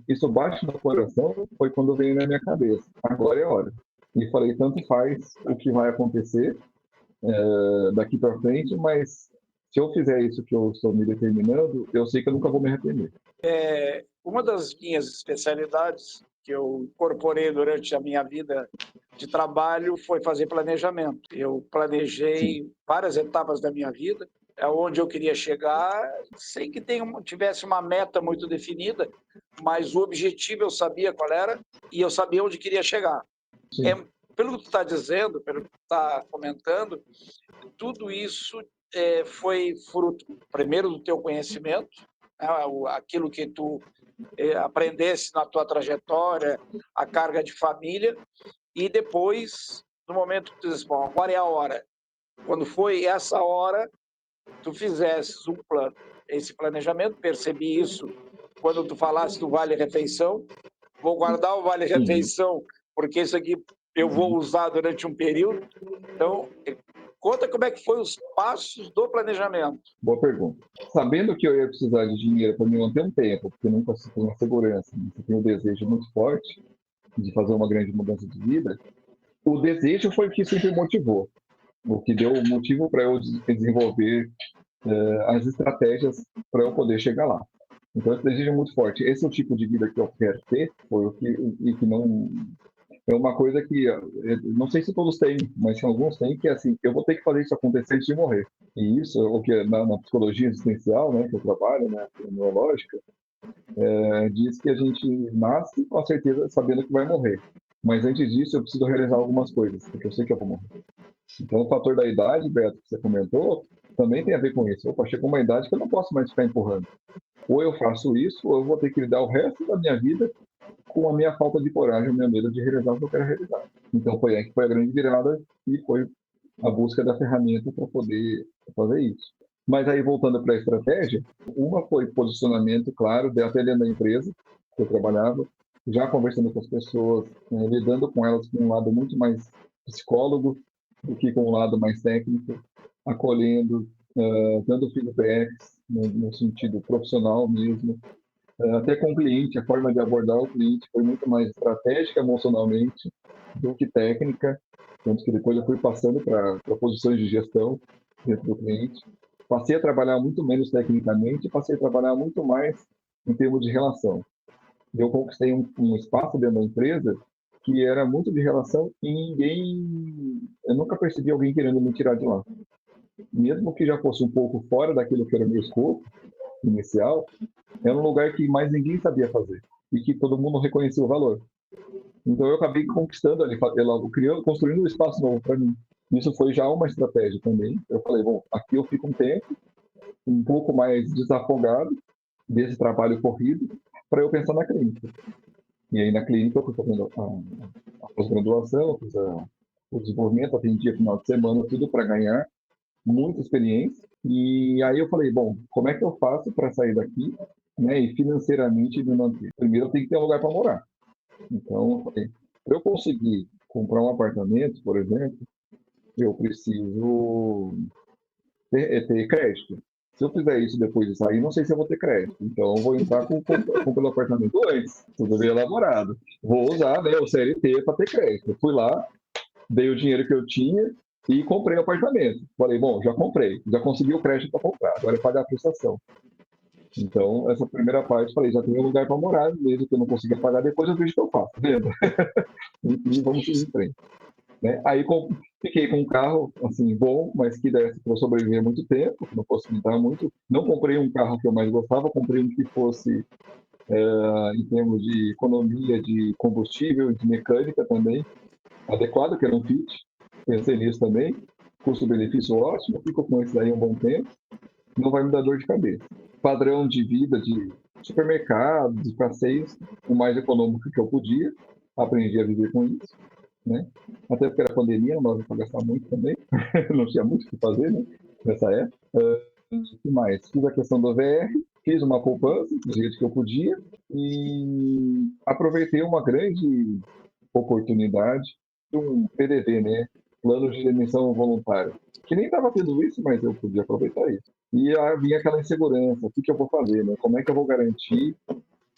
Isso bate no coração, foi quando veio na minha cabeça. Agora é a hora. E falei, tanto faz o que vai acontecer daqui para frente, mas se eu fizer isso que eu estou me determinando, eu sei que eu nunca vou me arrepender. Uma das minhas especialidades que eu incorporei durante a minha vida de trabalho foi fazer planejamento. Eu planejei várias etapas da minha vida, onde eu queria chegar, sem que tivesse uma meta muito definida, mas o objetivo eu sabia qual era e eu sabia onde queria chegar. pelo que tu está dizendo, pelo que tu está comentando, tudo isso foi fruto, primeiro, do teu conhecimento, né, aquilo que tu aprendesse na tua trajetória, a carga de família, e depois, no momento que tu diz, bom, agora é a hora. Quando foi essa hora, tu fizesses um plano. Esse planejamento, percebi isso quando tu falasse do Vale-Refeição. Vou guardar o Vale-Refeição, porque isso aqui eu vou usar durante um período. Então, conta como é que foi os passos do planejamento. Boa pergunta. Sabendo que eu ia precisar de dinheiro para me manter um tempo, porque nunca se tem uma segurança, você tem um desejo muito forte de fazer uma grande mudança de vida, o desejo foi o que sempre motivou, o que deu o motivo para eu desenvolver as estratégias para eu poder chegar lá. Então, esse desejo é muito forte. Esse é o tipo de vida que eu quero ter, foi o que não... É uma coisa que, não sei se todos têm, mas se alguns têm, que é assim, eu vou ter que fazer isso acontecer antes de morrer. E isso, o que na psicologia existencial, né, que eu trabalho, né, neurológica, diz que a gente nasce com a certeza sabendo que vai morrer. Mas antes disso, eu preciso realizar algumas coisas, porque eu sei que eu vou morrer. Então, o fator da idade, Beto, que você comentou, também tem a ver com isso. Opa, chegou uma idade que eu não posso mais ficar empurrando. Ou eu faço isso, ou eu vou ter que lidar o resto da minha vida com a minha falta de coragem, o meu medo de realizar o que eu quero realizar. Então, foi aí que foi a grande virada e foi a busca da ferramenta para poder fazer isso. Mas aí, voltando para a estratégia, uma foi posicionamento, claro, até dentro da empresa que eu trabalhava, já conversando com as pessoas, lidando com elas com um lado muito mais psicólogo do que com um lado mais técnico, acolhendo, dando feedbacks no sentido profissional mesmo, até com o cliente, a forma de abordar o cliente foi muito mais estratégica emocionalmente do que técnica, tanto que depois eu fui passando para posições de gestão dentro do cliente. Passei a trabalhar muito menos tecnicamente, passei a trabalhar muito mais em termos de relação. Eu conquistei um espaço dentro da empresa que era muito de relação e eu nunca percebi alguém querendo me tirar de lá. Mesmo que já fosse um pouco fora daquilo que era meu escopo inicial, era um lugar que mais ninguém sabia fazer e que todo mundo reconhecia o valor. Então eu acabei conquistando ali, construindo um espaço novo para mim. Isso foi já uma estratégia também. Eu falei, bom, aqui eu fico um tempo, um pouco mais desafogado desse trabalho corrido, para eu pensar na clínica. E aí na clínica eu fui fazendo a pós-graduação, fiz o desenvolvimento, atendia final de semana, tudo para ganhar muita experiência. E aí eu falei, bom, como é que eu faço para sair daqui, né, e financeiramente me manter? Primeiro eu tenho que ter um lugar para morar. Então, para eu conseguir comprar um apartamento, por exemplo, eu preciso ter crédito. Se eu fizer isso depois de sair, não sei se eu vou ter crédito. Então, eu vou entrar com pelo apartamento antes, tudo bem elaborado. Vou usar, né, o CLT para ter crédito. Eu fui lá, dei o dinheiro que eu tinha e comprei o apartamento. Falei, bom, já comprei, já consegui o crédito para comprar, agora é pagar a prestação. Então, essa primeira parte, falei, já tenho um lugar para morar, mesmo que eu não consiga pagar, depois eu vejo o que eu faço, vendo? E vamos seguir em frente. Né? Aí fiquei com um carro, assim, bom, mas que desse para sobreviver muito tempo, não possibilitava muito. Não comprei um carro que eu mais gostava, comprei um que fosse, em termos de economia de combustível, de mecânica também, adequado, que era um Fit. Pensei nisso também. Custo-benefício ótimo, fico com esse daí um bom tempo. Não vai me dar dor de cabeça. Padrão de vida de supermercado, de passeios, o mais econômico que eu podia. Aprendi a viver com isso, né? Até porque era pandemia, não dava para gastar muito também. Não tinha muito o que fazer, né? Nessa época. O que mais? Fiz a questão do VR, fiz uma poupança do jeito que eu podia e aproveitei uma grande oportunidade de um PDV, né? Plano de demissão voluntária. Que nem estava tendo isso, mas eu podia aproveitar isso. E havia aquela insegurança, o que eu vou fazer, né? Como é que eu vou garantir?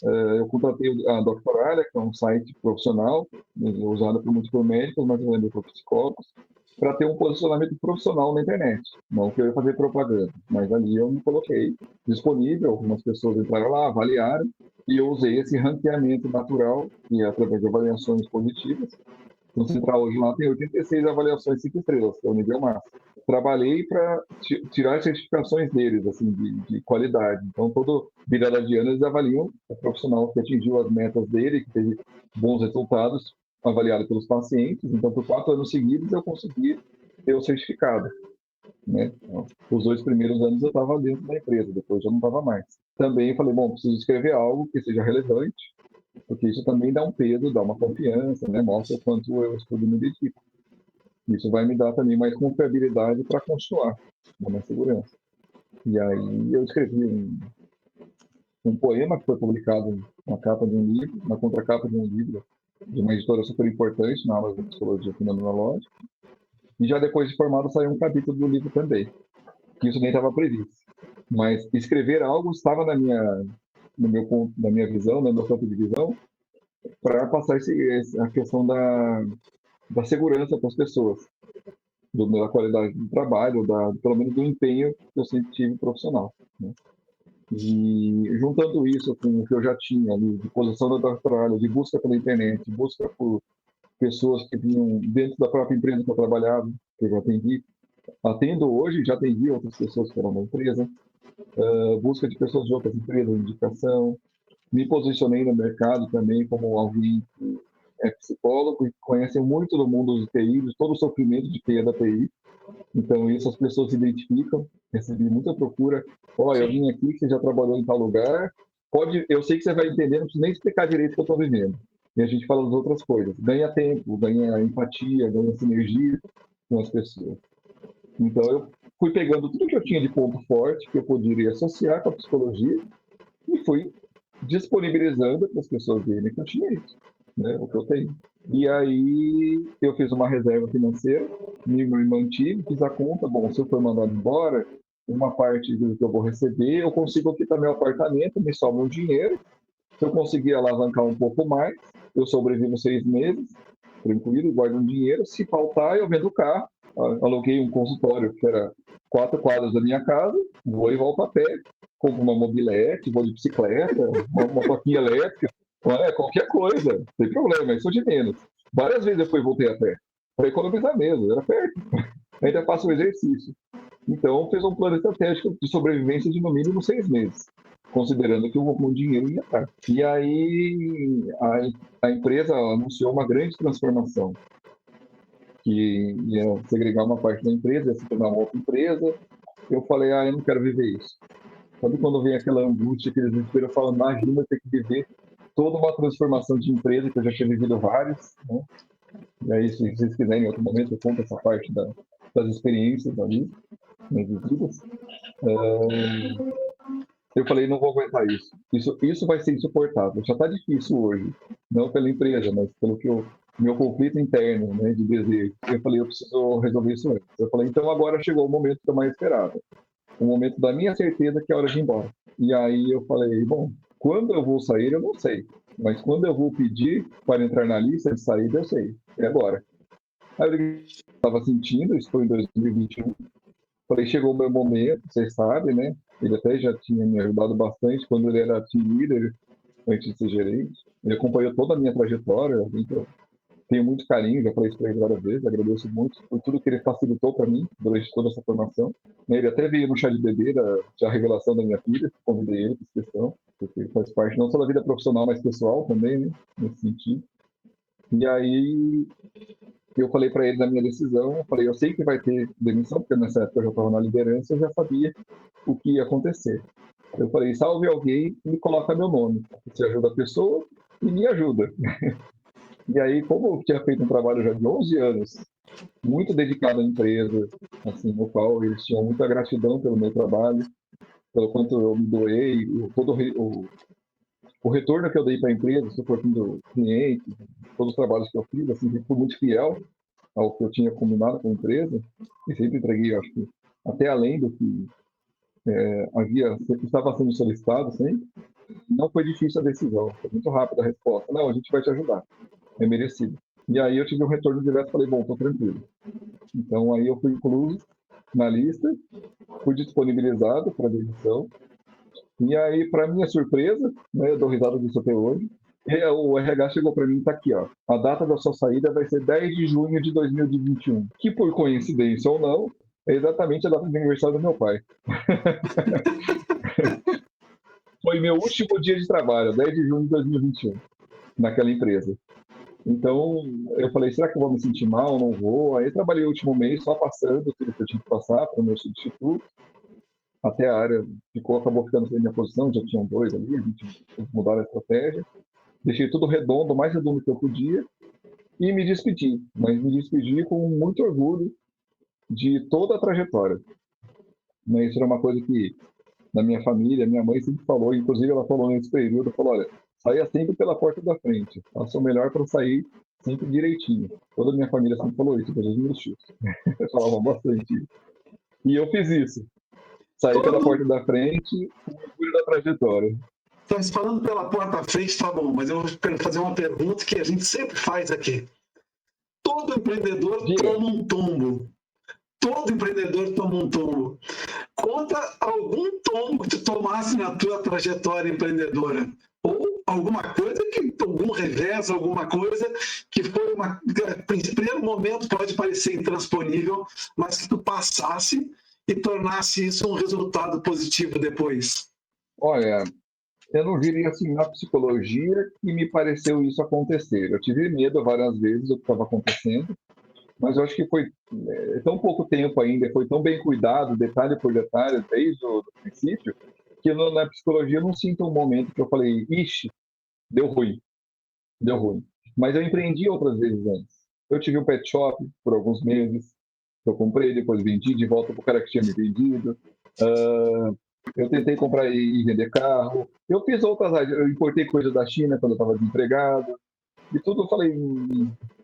Eu contratei a Doctoralia, que é um site profissional, usado por muitos médicos, mas também por psicólogos, para ter um posicionamento profissional na internet. Não que eu ia fazer propaganda, mas ali eu me coloquei disponível, algumas pessoas entraram lá, avaliaram, e eu usei esse ranqueamento natural, e através de avaliações positivas. No Central hoje lá tem 86 avaliações 5 estrelas, que é o nível máximo. Trabalhei para tirar as certificações deles, assim, de qualidade. Então, todo virada de ano, eles avaliam o profissional que atingiu as metas dele, que teve bons resultados, avaliado pelos pacientes, então por 4 anos seguidos eu consegui ter o certificado, né? Os 2 primeiros anos eu estava dentro da empresa, depois eu não estava mais. Também falei, bom, preciso escrever algo que seja relevante, porque isso também dá um peso, dá uma confiança, né? Mostra o quanto eu estudo e me dedico. Isso vai me dar também mais confiabilidade para continuar, mais segurança. E aí eu escrevi um poema que foi publicado na capa de um livro, na contracapa de um livro de uma editora super importante na aula de psicologia fenomenológica. E já depois de formado saiu um capítulo do livro também, que isso nem estava previsto. Mas escrever algo estava na minha visão, no meu ponto de visão, para passar a questão da segurança para as pessoas, da qualidade do trabalho, pelo menos do empenho que eu sempre tive profissional, né? E juntando isso com o que eu já tinha ali, de posição do trabalho, de busca pela internet, de busca por pessoas que vinham dentro da própria empresa que eu trabalhava, que eu já atendi, atendo hoje, já atendi outras pessoas que eram da empresa, busca de pessoas de outras empresas, indicação, me posicionei no mercado também como alguém que é psicólogo e conhece muito do mundo do TI, de todo o sofrimento de quem é da TI. Então, isso as pessoas se identificam. Recebi muita procura. Olha, eu vim aqui, você já trabalhou em tal lugar. Eu sei que você vai entender, não preciso nem explicar direito o que eu estou vivendo. E a gente fala das outras coisas. Ganha tempo, ganha empatia, ganha sinergia com as pessoas. Então, eu fui pegando tudo que eu tinha de ponto forte, que eu poderia associar com a psicologia, e fui disponibilizando para as pessoas verem que eu tinha isso, né, o que eu tenho. E aí eu fiz uma reserva financeira, me mantive, fiz a conta, bom, se eu for mandado embora, uma parte do que eu vou receber, eu consigo quitar meu apartamento, me sobra um dinheiro, se eu conseguir alavancar um pouco mais, eu sobrevivo 6 meses, tranquilo, guardo um dinheiro, se faltar eu vendo o carro, aluguei um consultório que era 4 quadras da minha casa, vou e volto a pé, compro uma mobilete, vou de bicicleta, uma toquinha elétrica, qualquer coisa, não tem problema, isso de menos. Várias vezes eu fui e voltei a pé, para economizar mesmo, era perto. Ainda faço um exercício. Então, fez um plano estratégico de sobrevivência de no mínimo 6 meses, considerando que o dinheiro ia estar. E aí, a empresa anunciou uma grande transformação, que ia segregar uma parte da empresa, ia se tornar uma outra empresa. Eu falei, eu não quero viver isso. Sabe quando vem aquela angústia, aquele desespero, eu falo, imagina ter que viver toda uma transformação de empresa, que eu já tinha vivido vários, né? E aí, se vocês quiserem, em outro momento, eu conto essa parte das experiências ali, nas vidas. Eu falei, não vou aguentar isso. Isso vai ser insuportável. Já está difícil hoje, não pela empresa, mas pelo que meu conflito interno, né, de desejo. Eu falei, eu preciso resolver isso antes. Eu falei, então agora chegou o momento que eu mais esperava. O momento da minha certeza que é a hora de ir embora. E aí eu falei, bom, quando eu vou sair, eu não sei. Mas quando eu vou pedir para entrar na lista de saída, eu sei. É agora. Aí eu estava sentindo, isso foi em 2021. Falei, chegou o meu momento, vocês sabem, né? Ele até já tinha me ajudado bastante quando ele era team leader, antes de ser gerente. Ele acompanhou toda a minha trajetória, então tenho muito carinho, já falei isso para ele várias vezes, agradeço muito por tudo que ele facilitou para mim durante toda essa formação. Ele até veio no chá de bebê da revelação da minha filha, convidei ele para essa questão, porque faz parte não só da vida profissional, mas pessoal também, né? Nesse sentido. E aí eu falei para ele da minha decisão, eu falei, eu sei que vai ter demissão, porque nessa época eu já estava na liderança, eu já sabia o que ia acontecer. Eu falei, salve alguém e me coloca meu nome. Você ajuda a pessoa e me ajuda. E aí, como eu tinha feito um trabalho já de 11 anos, muito dedicado à empresa, assim, no qual eles tinham muita gratidão pelo meu trabalho, pelo quanto eu me doei, todo o retorno que eu dei para a empresa, suportando clientes, todos os trabalhos que eu fiz, assim, fui muito fiel ao que eu tinha combinado com a empresa e sempre entreguei, acho que até além do que estava sendo solicitado, sempre. Não foi difícil a decisão, foi muito rápida a resposta. Não, a gente vai te ajudar, é merecido. E aí eu tive um retorno direto e falei, bom, estou tranquilo. Então aí eu fui incluso na lista, fui disponibilizado para a demissão. E aí, para minha surpresa, né, eu dou risada disso até hoje, o RH chegou para mim e está aqui, ó. A data da sua saída vai ser 10 de junho de 2021, que por coincidência ou não, é exatamente a data de aniversário do meu pai. Foi meu último dia de trabalho, 10 de junho de 2021, naquela empresa. Então, eu falei, será que eu vou me sentir mal? Não vou. Aí trabalhei o último mês só passando tudo que eu tinha que passar para o meu substituto. Até a área acabou ficando sem minha posição, já tinham 2 ali, a gente mudaram a estratégia. Deixei tudo redondo, o mais redondo que eu podia, e me despedi. Mas me despedi com muito orgulho de toda a trajetória. Isso era uma coisa que, na minha família, minha mãe sempre falou, inclusive ela falou nesse período, falou, olha, saia sempre pela porta da frente, faça o melhor para sair sempre direitinho. Toda a minha família sempre falou isso, todos os meus tios. Falavam bastante isso. E eu fiz isso. Saí pela porta da frente, com orgulho da trajetória. Mas falando pela porta da frente, tá bom, mas eu vou fazer uma pergunta que a gente sempre faz aqui. Todo empreendedor toma um tombo. Todo empreendedor toma um tombo. Conta algum tombo que tu tomasse na tua trajetória empreendedora. Ou alguma coisa, algum revés, alguma coisa que foi em primeiro momento pode parecer intransponível, mas que tu passasse e tornasse isso um resultado positivo depois. Olha, eu não diria assim na psicologia que me pareceu isso acontecer. Eu tive medo várias vezes do que estava acontecendo, mas eu acho que foi tão pouco tempo ainda, foi tão bem cuidado, detalhe por detalhe, desde o princípio, que na psicologia eu não sinto um momento que eu falei, ixi, deu ruim. Mas eu empreendi outras vezes antes. Eu tive um pet shop por alguns meses, eu comprei, depois vendi de volta para o cara que tinha me vendido. Eu tentei comprar e vender carro. Eu fiz outras áreas. Eu importei coisa da China quando eu estava desempregado. E tudo eu falei,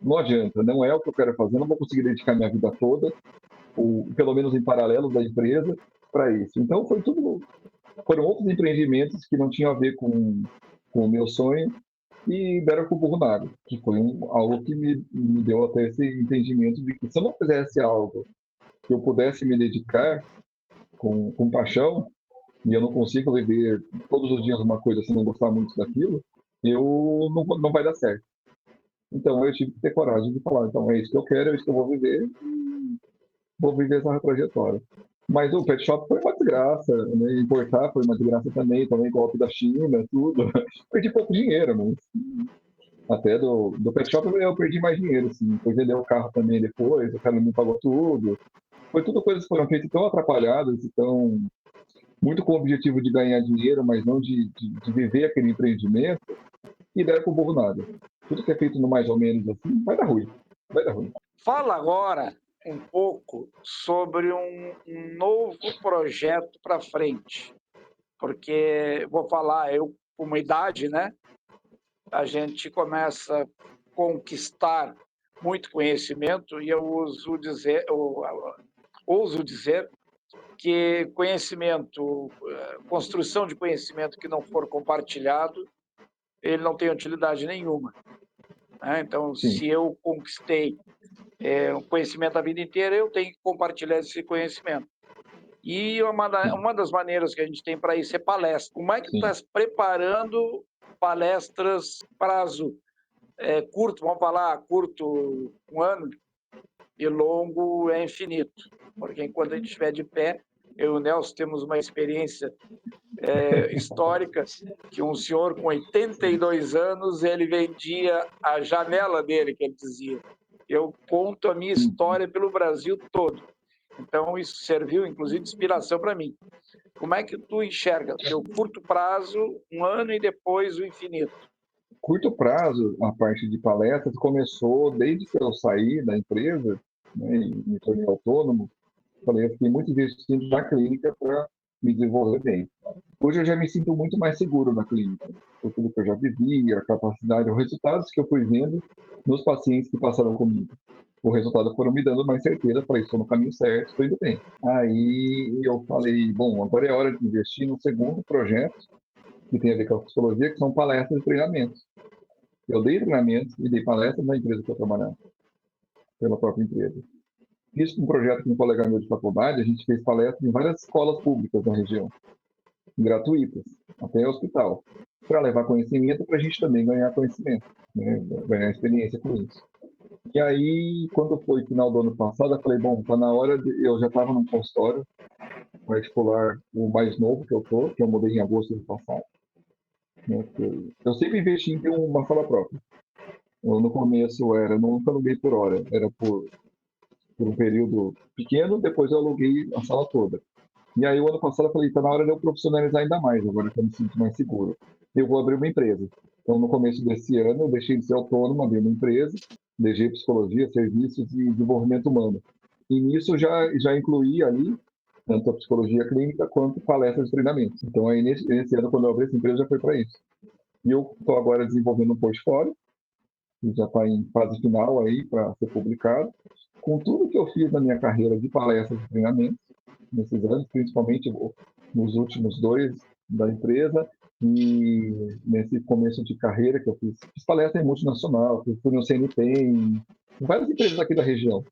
não adianta, não é o que eu quero fazer, não vou conseguir dedicar minha vida toda, ou pelo menos em paralelo da empresa, para isso. Então foram outros empreendimentos que não tinham a ver com o meu sonho e deram com o burro na água, que foi algo que me deu até esse entendimento de que se eu não fizesse algo que eu pudesse me dedicar com paixão, e eu não consigo viver todos os dias uma coisa se não gostar muito daquilo, não vai dar certo. Então eu tive que ter coragem de falar, então é isso que eu quero, é isso que eu vou viver essa trajetória. Mas o pet shop foi uma desgraça, né? Importar foi uma desgraça também golpe da China, tudo. Perdi pouco dinheiro, mas até do pet shop eu perdi mais dinheiro, assim. Foi vender o carro também depois, o cara não me pagou tudo. Foi tudo coisas que foram feitas tão atrapalhadas, tão muito com o objetivo de ganhar dinheiro, mas não de viver aquele empreendimento, e deram com o burro nada. Tudo que é feito no mais ou menos assim, vai dar ruim. Fala agora um pouco sobre um novo projeto para frente, porque vou falar, eu com uma idade, né? A gente começa a conquistar muito conhecimento e eu ouso dizer que conhecimento, construção de conhecimento que não for compartilhado, ele não tem utilidade nenhuma. Né? Então, Sim. Se eu conquistei um conhecimento a vida inteira, eu tenho que compartilhar esse conhecimento. E uma das maneiras que a gente tem para isso é palestra. Como é que está se preparando palestras prazo curto, vamos falar curto, 1 ano, e longo é infinito, porque enquanto a gente estiver de pé, eu e o Nelson temos uma experiência histórica que um senhor com 82 anos, ele vendia a janela dele, que ele dizia. Eu conto a minha história pelo Brasil todo. Então, isso serviu, inclusive, de inspiração para mim. Como é que tu enxerga o teu curto prazo, 1 ano e depois o infinito? Curto prazo, a parte de palestras começou desde que eu saí da empresa, né, e me tornei autônomo. Falei, eu fiquei muito investindo na clínica para me desenvolver bem. Hoje eu já me sinto muito mais seguro na clínica, por tudo que eu já vivi, a capacidade, os resultados que eu fui vendo nos pacientes que passaram comigo. O resultado foram me dando mais certeza, falei, estou no caminho certo, estou indo bem. Aí eu falei, bom, agora é hora de investir no segundo projeto, que tem a ver com a psicologia, que são palestras e treinamentos. Eu dei treinamentos e dei palestras na empresa que eu trabalhava, pela própria empresa. Fiz um projeto com um colega meu de faculdade, a gente fez palestras em várias escolas públicas da região, gratuitas, até hospital, para levar conhecimento para a gente também ganhar conhecimento, né? Ganhar experiência com isso. E aí, quando foi final do ano passado, eu falei, bom, tá na hora de... Eu já estava num consultório particular, o mais novo que eu mudei em agosto do passado. Né? Eu sempre investi em ter uma sala própria. No começo nunca aluguei por hora, era por um período pequeno, depois eu aluguei a sala toda. E aí, o ano passado, eu falei, está na hora de eu profissionalizar ainda mais, agora que eu me sinto mais seguro. Eu vou abrir uma empresa. Então, no começo desse ano, eu deixei de ser autônomo, abri uma empresa, DG Psicologia, Serviços e Desenvolvimento Humano. E nisso já incluí ali tanto a psicologia clínica quanto palestras de treinamentos. Então, aí, nesse ano, quando eu abri essa empresa, já foi para isso. E eu estou agora desenvolvendo um portfólio, que já está em fase final aí para ser publicado, com tudo que eu fiz na minha carreira de palestras de treinamentos, nesses anos, principalmente nos últimos 2 da empresa, e nesse começo de carreira que eu fiz palestra em multinacional, fui no CNT, em várias empresas aqui da região,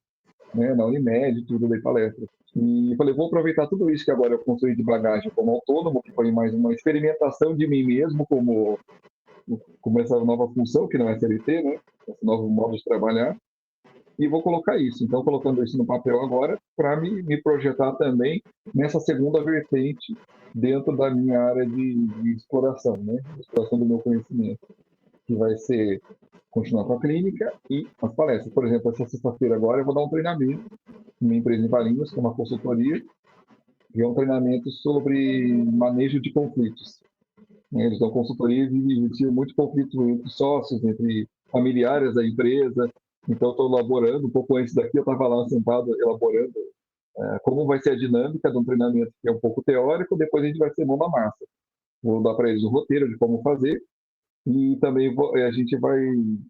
né, na Unimed, tudo, dei palestra. E falei, vou aproveitar tudo isso que agora eu construí de bagagem como autônomo, que foi mais uma experimentação de mim mesmo como essa nova função, que não é CLT, né, esse novo modo de trabalhar, e vou colocar isso. Então, colocando isso no papel agora, para me projetar também nessa segunda vertente dentro da minha área de exploração, né? Exploração do meu conhecimento, que vai ser continuar com a clínica e as palestras. Por exemplo, essa sexta-feira agora eu vou dar um treinamento numa empresa em Valinhos, que é uma consultoria, e é um treinamento sobre manejo de conflitos. Eles dão consultoria e existem muitos conflitos entre sócios, entre familiares da empresa. Então, estou elaborando, um pouco antes daqui, eu estava lá sentado elaborando como vai ser a dinâmica de um treinamento que é um pouco teórico, depois a gente vai ser mão na massa. Vou dar para eles um roteiro de como fazer e também a gente vai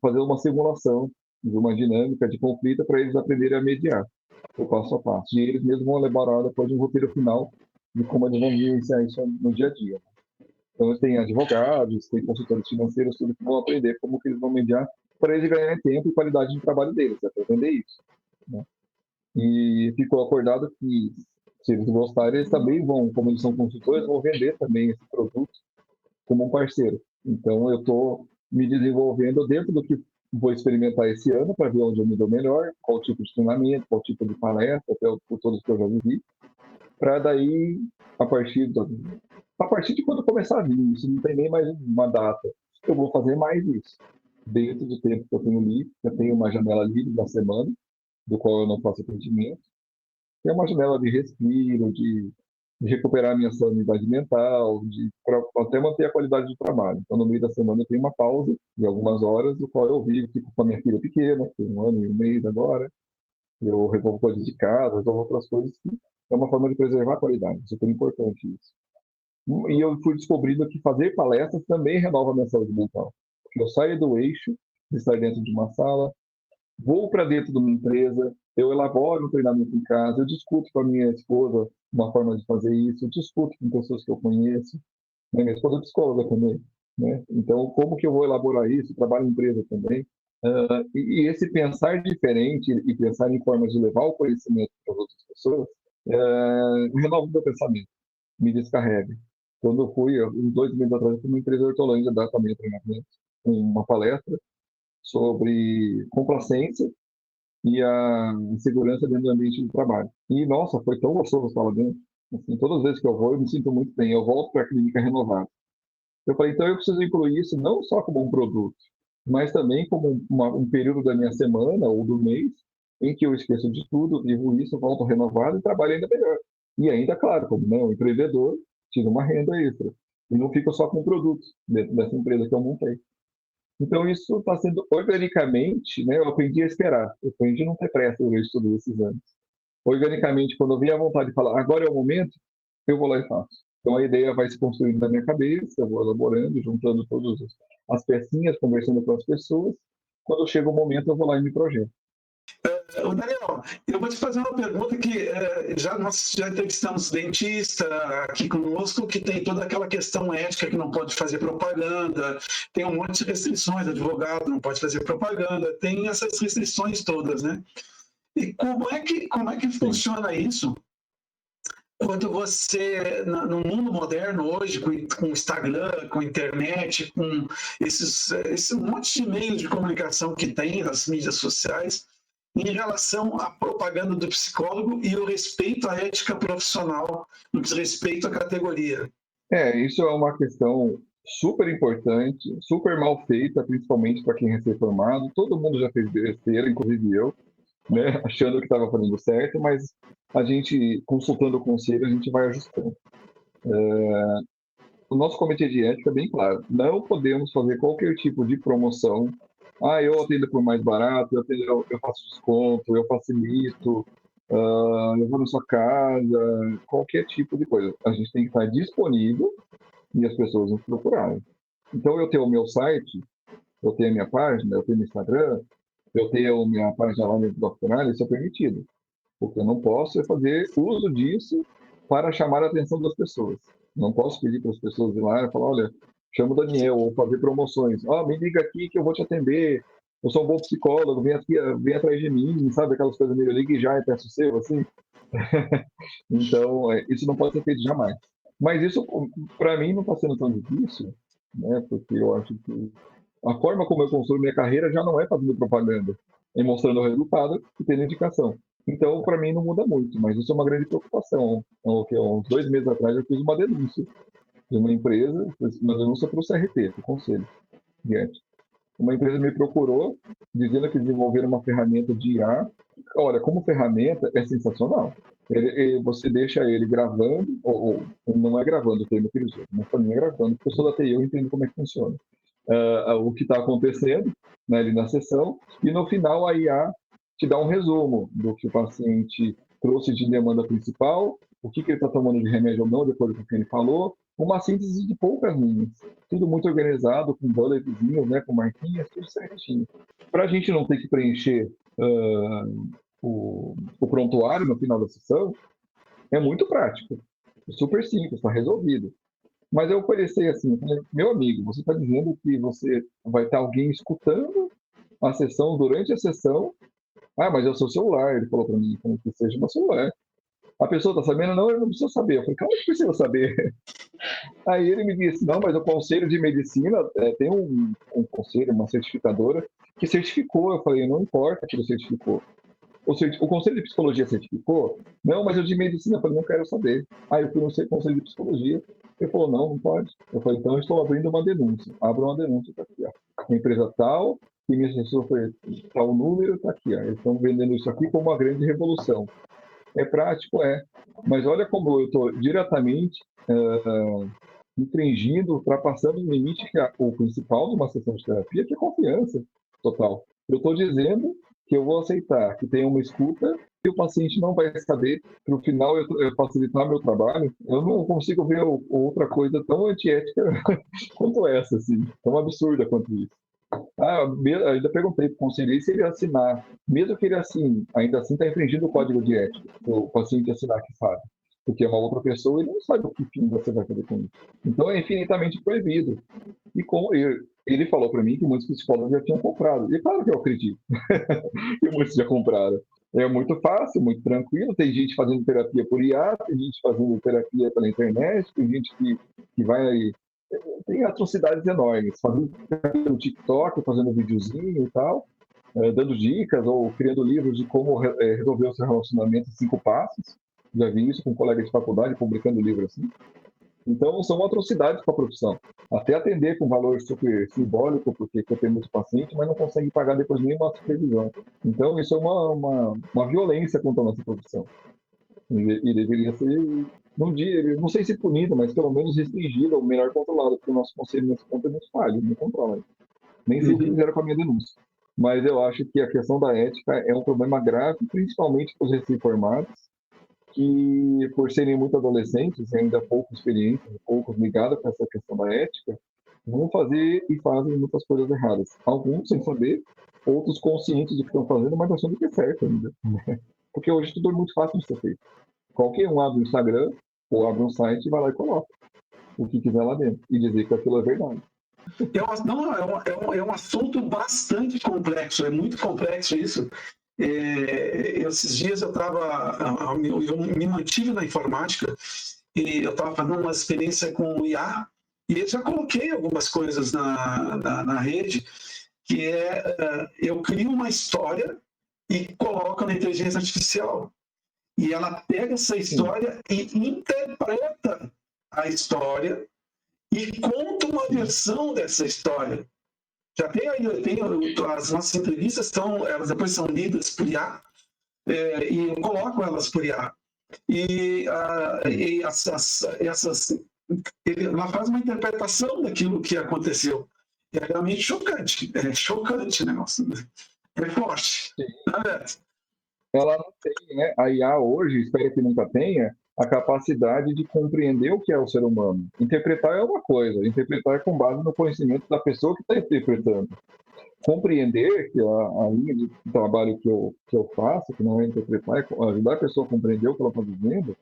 fazer uma simulação de uma dinâmica de conflito para eles aprenderem a mediar, o passo a passo. E eles mesmos vão elaborar depois um roteiro final de como eles vão vivenciar isso no dia a dia. Então, tem advogados, tem consultores financeiros, tudo que vão aprender como que eles vão mediar para eles ganharem tempo e qualidade de trabalho deles, é para vender isso. Né? E ficou acordado que, se eles gostarem, eles também vão, como eles são consultores, vão vender também esse produto como um parceiro. Então, eu estou me desenvolvendo dentro do que vou experimentar esse ano para ver onde eu me dou melhor, qual tipo de treinamento, qual tipo de palestra, por todos que eu já vivi, para daí, a partir de quando começar a vir, isso não tem nem mais uma data, eu vou fazer mais isso. Dentro do tempo que eu tenho livre, eu tenho uma janela livre da semana, do qual eu não faço atendimento. Tem uma janela de respiro, de recuperar a minha sanidade mental, para até manter a qualidade do trabalho. Então, no meio da semana, eu tenho uma pausa de algumas horas, do qual eu vivo, fico com a minha filha pequena, que tem 1 ano e 1 mês agora. Eu resolvo coisas de casa, resolvo outras coisas que é uma forma de preservar a qualidade. Super importante isso. E eu fui descobrindo que fazer palestras também renova a minha saúde mental. Eu saio do eixo de estar dentro de uma sala, vou para dentro de uma empresa, eu elaboro um treinamento em casa, eu discuto com a minha esposa uma forma de fazer isso, eu discuto com pessoas que eu conheço, né? Minha esposa é psicóloga também, né? Então, como que eu vou elaborar isso? Trabalho em empresa também. E esse pensar diferente e pensar em formas de levar o conhecimento para as outras pessoas renova o meu pensamento, me descarrega. Quando eu fui, uns 2 meses atrás, eu fui numa empresa de Hortolândia dar também treinamento, uma palestra sobre complacência e a segurança dentro do ambiente de trabalho. E, nossa, foi tão gostoso estar lá dentro. Assim, todas as vezes que eu vou, eu me sinto muito bem. Eu volto para a clínica renovada. Eu falei, então eu preciso incluir isso não só como um produto, mas também como um período da minha semana ou do mês em que eu esqueço de tudo, vivo isso, volto renovado e trabalho ainda melhor. E ainda, claro, como um empreendedor, tiro uma renda extra. E não fico só com produtos dentro dessa empresa que eu montei. Então, isso está sendo organicamente, né? Eu aprendi a esperar, eu aprendi a não ter pressa durante todos esses anos. Organicamente, quando eu vi a vontade de falar, agora é o momento, eu vou lá e faço. Então, a ideia vai se construindo na minha cabeça, eu vou elaborando, juntando todas as pecinhas, conversando com as pessoas. Quando chega o momento, eu vou lá e me projeto. Daniel, eu vou te fazer uma pergunta que nós já entrevistamos dentista aqui conosco, que tem toda aquela questão ética que não pode fazer propaganda, tem um monte de restrições, advogado não pode fazer propaganda, tem essas restrições todas, né? E como é que funciona isso? Quando você, no mundo moderno hoje, com Instagram, com internet, com esse monte de meios de comunicação que tem nas mídias sociais, em relação à propaganda do psicólogo e o respeito à ética profissional, no que diz respeito à categoria. Isso é uma questão super importante, super mal feita, principalmente para quem é recém-formado. Todo mundo já fez besteira, inclusive eu, né, achando que estava fazendo certo, mas a gente, consultando o conselho, a gente vai ajustando. O nosso comitê de ética é bem claro, não podemos fazer qualquer tipo de promoção. Eu atendo por mais barato, eu faço desconto, eu facilito, eu vou na sua casa, qualquer tipo de coisa. A gente tem que estar disponível e as pessoas nos procurarem. Então, eu tenho o meu site, eu tenho a minha página, eu tenho o Instagram, eu tenho a minha página lá no Doctoral, isso é permitido. O que eu não posso é fazer uso disso para chamar a atenção das pessoas. Não posso pedir para as pessoas ir lá e falar, olha, chama o Daniel, ou fazer promoções. Me liga aqui que eu vou te atender. Eu sou um bom psicólogo, vem aqui, vem atrás de mim, sabe? Aquelas coisas meio ligue já e peço o seu, assim. Então, isso não pode ser feito jamais. Mas isso, para mim, não está sendo tão difícil, né? Porque eu acho que a forma como eu construo minha carreira já não é fazendo propaganda, é mostrando o resultado e tendo indicação. Então, para mim, não muda muito, mas isso é uma grande preocupação. Uns 2 meses atrás, eu fiz uma denúncia de uma empresa, uma denúncia para o CRT, para o Conselho de Ética. Uma empresa me procurou, dizendo que desenvolveram uma ferramenta de IA. Olha, como ferramenta, é sensacional. Você deixa ele gravando, ou não é gravando o termo que ele usa, mas para mim é gravando, porque eu sou da TI, eu entendo como é que funciona. O que está acontecendo, né, ali na sessão, e no final a IA te dá um resumo do que o paciente trouxe de demanda principal, o que ele está tomando de remédio ou não, depois do que ele falou, uma síntese de poucas linhas, tudo muito organizado, com bulletzinhos, né, com marquinhas, tudo certinho. Para a gente não ter que preencher o prontuário no final da sessão, é muito prático, é super simples, está resolvido. Mas eu pensei assim, meu amigo, você está dizendo que você vai ter alguém escutando a sessão durante a sessão? Mas é o seu celular, ele falou para mim, que seja meu celular. A pessoa está sabendo? Não, eu não preciso saber. Eu falei, claro que precisa saber. Aí ele me disse, não, mas o Conselho de Medicina tem um conselho, uma certificadora, que certificou. Eu falei, não importa que ele certificou. O Conselho de Psicologia certificou? Não, mas o de Medicina, eu falei, não quero saber. Eu fui no Conselho de Psicologia. Ele falou, não pode. Eu falei, então eu estou abrindo uma denúncia. Abra uma denúncia, está aqui, ó. A empresa tal, que minha assessora foi tal número, está aqui, ó. Eles estão vendendo isso aqui como uma grande revolução. É prático, mas olha como eu estou diretamente infringindo, ultrapassando o limite que o principal de uma sessão de terapia, que é confiança total. Eu estou dizendo que eu vou aceitar que tenha uma escuta e o paciente não vai saber que no final eu facilitar meu trabalho. Eu não consigo ver outra coisa tão antiética quanto essa, assim, tão absurda quanto isso. Ainda perguntei para o conselheiro se ele assinar, mesmo que ele assine, ainda assim está infringindo o código de ética, o paciente assinar que sabe, porque é uma outra pessoa, ele não sabe o que fim você vai fazer com isso. Então é infinitamente proibido. E como ele falou para mim que muitos psicólogos já tinham comprado, e claro que eu acredito, que muitos já compraram. É muito fácil, muito tranquilo, tem gente fazendo terapia por IA, tem gente fazendo terapia pela internet, tem gente que vai... Tem atrocidades enormes, fazendo no TikTok, fazendo videozinho e tal, dando dicas ou criando livros de como resolver o seu relacionamento em 5 passos. Já vi isso com um colega de faculdade publicando livro assim. Então, são atrocidades para a profissão. Até atender com valor super simbólico, porque eu tenho muitos pacientes, mas não consegue pagar depois nenhuma supervisão. Então, isso é uma violência contra a nossa profissão. E deveria ser, não sei se punido, mas pelo menos restringido ou melhor controlado, porque o nosso conselho nesse ponto é muito falho, não controla. Nem sei o que fizeram com a minha denúncia. Mas eu acho que a questão da ética é um problema grave, principalmente para os recém-formados, que por serem muito adolescentes, ainda pouco experientes, poucos ligados com essa questão da ética, vão fazer e fazem muitas coisas erradas. Alguns sem saber, outros conscientes de que estão fazendo, mas achando que é certo ainda. Porque hoje tudo é muito fácil de ser feito. Qualquer um abre o Instagram ou abre um site e vai lá e coloca o que quiser lá dentro e dizer que aquilo é verdade. É um assunto bastante complexo, é muito complexo isso. Esses dias eu me mantive na informática e eu estava fazendo uma experiência com o IA e eu já coloquei algumas coisas na rede, que eu crio uma história e coloco na inteligência artificial. E ela pega essa história e interpreta a história e conta uma versão dessa história. Já tem aí, as nossas entrevistas elas depois são lidas por IA, e eu coloco elas por IA. E ela faz uma interpretação daquilo que aconteceu. É realmente chocante o negócio. É forte. Não é? Ela não tem, né? A IA hoje, espero que nunca tenha, a capacidade de compreender o que é o ser humano. Interpretar é uma coisa, interpretar é com base no conhecimento da pessoa que está interpretando. Compreender, que é a linha de trabalho que eu faço, que não é interpretar, é ajudar a pessoa a compreender o que ela está dizendo,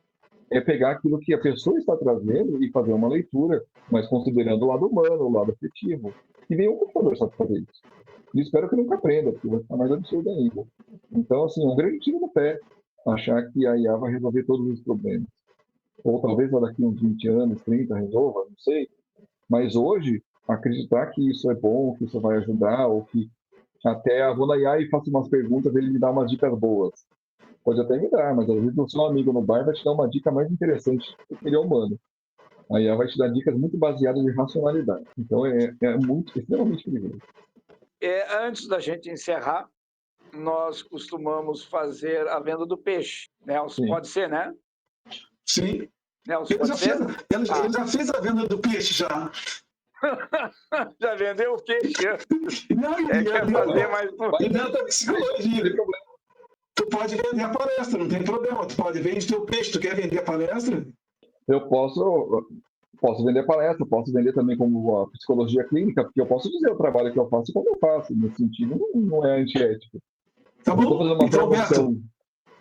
é pegar aquilo que a pessoa está trazendo e fazer uma leitura, mas considerando o lado humano, o lado afetivo. E nenhum computador sabe fazer isso. E espero que nunca aprenda, porque vai ficar mais absurdo ainda. Então, assim, é um grande tiro no pé achar que a IA vai resolver todos os problemas. Ou talvez daqui uns 20 anos, 30, resolva, não sei. Mas hoje, acreditar que isso é bom, que isso vai ajudar, ou que até vou na IA e faço umas perguntas, ele me dá umas dicas boas. Pode até me dar, mas às vezes o seu amigo no bar vai te dar uma dica mais interessante, porque ele é humano. A IA vai te dar dicas muito baseadas em racionalidade. Então é muito, extremamente perigoso. Antes da gente encerrar, nós costumamos fazer a venda do peixe. Nelson, Sim. pode ser, né? Sim. Nelson, Ele pode ser? já fez a venda do peixe, já. Já vendeu o peixe? Não, Quer fazer mais e dentro da psicologia. Tu pode vender a palestra, não tem problema. Tu pode vender teu peixe. Tu quer vender a palestra? Eu posso vender palestra, posso vender também como a psicologia clínica, porque eu posso dizer o trabalho que eu faço e como eu faço. Nesse sentido, não é antiético. Tá bom? Então, Beto,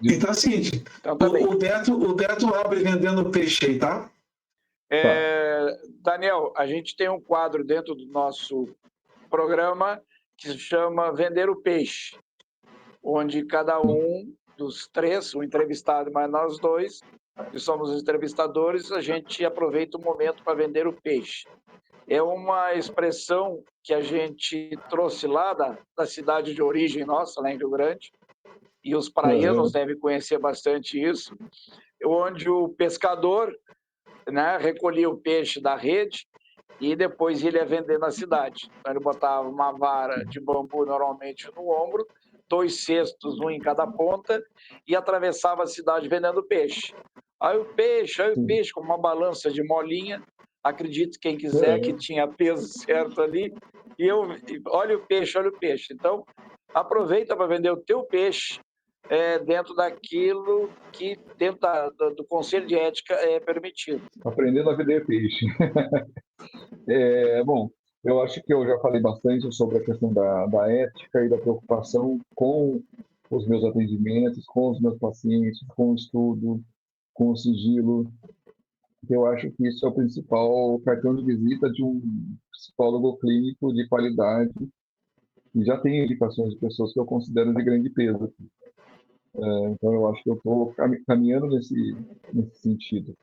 então é o seguinte, então, tá o Beto abre vendendo peixe aí, tá? Daniel, a gente tem um quadro dentro do nosso programa que se chama Vender o Peixe, onde cada um dos três, o entrevistado mais nós dois, que somos os entrevistadores, a gente aproveita o momento para vender o peixe. É uma expressão que a gente trouxe lá da cidade de origem nossa, lá em Rio Grande, e os praianos devem conhecer bastante isso, onde o pescador, né, recolhia o peixe da rede e depois ele ia vender na cidade. Então ele botava uma vara de bambu normalmente no ombro, 2 cestos, um em cada ponta, e atravessava a cidade vendendo peixe. Aí o peixe, com uma balança de molinha, acredite quem quiser que tinha peso certo ali, e olha o peixe. Então, aproveita para vender o teu peixe dentro daquilo que, dentro do Conselho de Ética, é permitido. Aprendendo a vender peixe. Bom, eu acho que eu já falei bastante sobre a questão da ética e da preocupação com os meus atendimentos, com os meus pacientes, com o estudo, com o sigilo. Eu acho que isso é o principal cartão de visita de um psicólogo clínico de qualidade, e já tem indicações de pessoas que eu considero de grande peso. Então, eu acho que eu estou caminhando nesse sentido.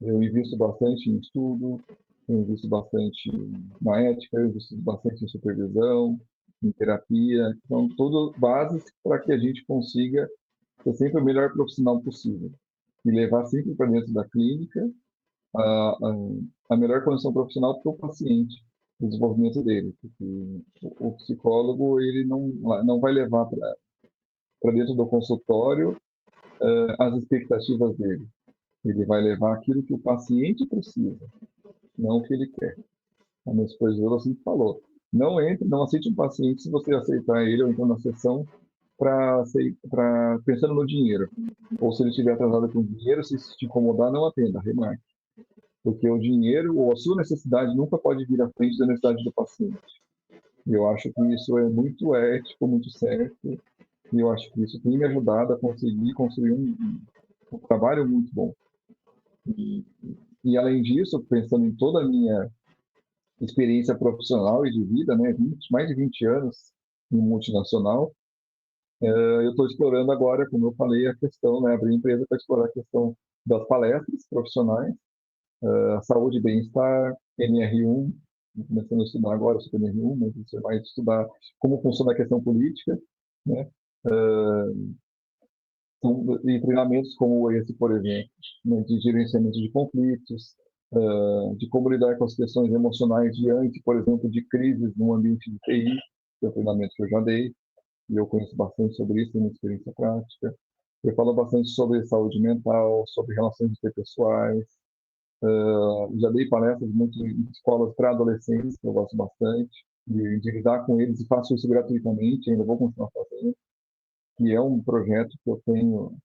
Eu invisto bastante em estudo, eu invisto bastante na ética, eu invisto bastante em supervisão, em terapia. Então, tudo bases para que a gente consiga ser sempre o melhor profissional possível e levar sempre para dentro da clínica a melhor condição profissional para o paciente, o desenvolvimento dele. Porque o psicólogo ele não vai levar para dentro do consultório as expectativas dele. Ele vai levar aquilo que o paciente precisa, não o que ele quer. A minha esposa sempre falou: não aceite um paciente se você aceitar ele ou então na sessão pensando no dinheiro. Ou se ele estiver atrasado com dinheiro, se isso te incomodar, não atenda, remarque. Porque o dinheiro ou a sua necessidade nunca pode vir à frente da necessidade do paciente. E eu acho que isso é muito ético, muito certo, e eu acho que isso tem me ajudado a conseguir construir um trabalho muito bom. E além disso, pensando em toda a minha experiência profissional e de vida, né, mais de 20 anos em multinacional, eu estou explorando agora, como eu falei, a questão, né, abrir empresa para explorar a questão das palestras profissionais, saúde e bem-estar, NR1, começando a estudar agora sobre NR1, mas você vai estudar como funciona a questão política, né, e treinamentos como esse, por exemplo, né, de gerenciamento de conflitos, de como lidar com as questões emocionais diante, por exemplo, de crises no ambiente de TI, que é o treinamento que eu já dei, e eu conheço bastante sobre isso, tenho uma experiência prática. Eu falo bastante sobre saúde mental, sobre relações interpessoais. Já dei palestras muito em escolas para adolescentes, que eu gosto bastante, de lidar com eles, e faço isso gratuitamente, ainda vou continuar fazendo, que é um projeto que eu tenho.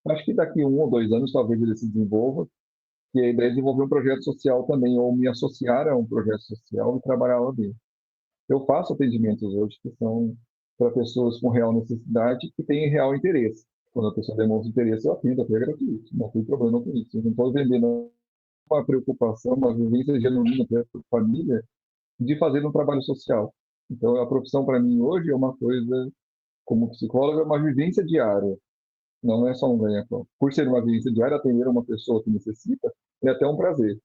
Acho que daqui 1 ou 2 anos talvez ele se desenvolva, que a ideia é desenvolver um projeto social também, ou me associar a um projeto social e trabalhar lá dentro. Eu faço atendimentos hoje que são para pessoas com real necessidade que têm real interesse. Quando a pessoa demonstra interesse, eu atendo até gratuito, não tem problema com isso. Eu não estou vendendo uma preocupação, uma vivência genuína para a família de fazer um trabalho social. Então, a profissão para mim hoje é uma coisa, como psicólogo, é uma vivência diária. Não é só um ganha-pão. Por ser uma vivência diária, atender uma pessoa que necessita é até um prazer.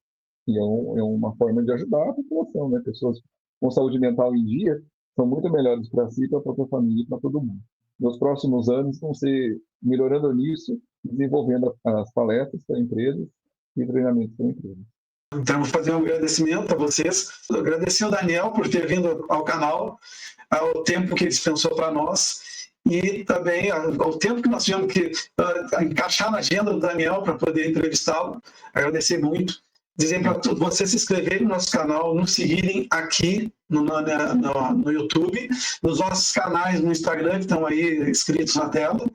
E é uma forma de ajudar a população, né? Pessoas com saúde mental em dia são muito melhores para si, para a própria família e para todo mundo. Nos próximos anos vão ser melhorando nisso, desenvolvendo as palestras para empresas e treinamentos para empresas. Então, vou fazer um agradecimento a vocês. Agradecer ao Daniel por ter vindo ao canal, ao tempo que ele dispensou para nós e também ao tempo que nós tivemos que encaixar na agenda do Daniel para poder entrevistá-lo. Agradecer muito. Dizer para vocês se inscreverem no nosso canal, nos seguirem aqui no YouTube, nos nossos canais no Instagram, que estão aí escritos na tela,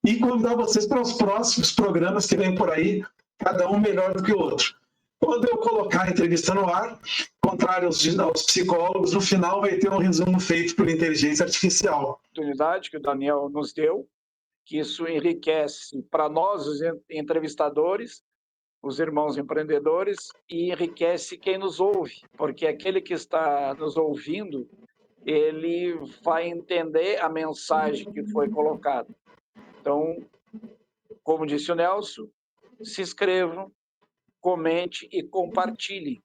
e convidar vocês para os próximos programas que vêm por aí, cada um melhor do que o outro. Quando eu colocar a entrevista no ar, contrário aos psicólogos, no final vai ter um resumo feito por inteligência artificial. Oportunidade que o Daniel nos deu, que isso enriquece para nós, os entrevistadores, os irmãos empreendedores, e enriquece quem nos ouve, porque aquele que está nos ouvindo, ele vai entender a mensagem que foi colocada. Então, como disse o Nelson, se inscrevam, comente e compartilhe,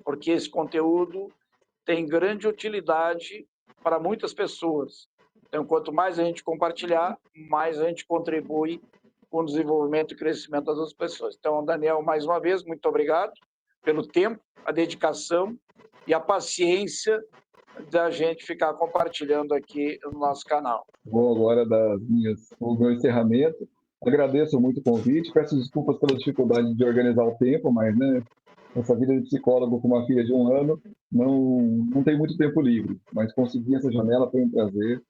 porque esse conteúdo tem grande utilidade para muitas pessoas. Então, quanto mais a gente compartilhar, mais a gente contribui com o desenvolvimento e crescimento das outras pessoas. Então, Daniel, mais uma vez, muito obrigado pelo tempo, a dedicação e a paciência da gente ficar compartilhando aqui no nosso canal. Vou agora dar o meu encerramento. Agradeço muito o convite, peço desculpas pela dificuldade de organizar o tempo, mas né, essa vida de psicólogo com uma filha de 1 ano não tem muito tempo livre, mas conseguir essa janela foi um prazer.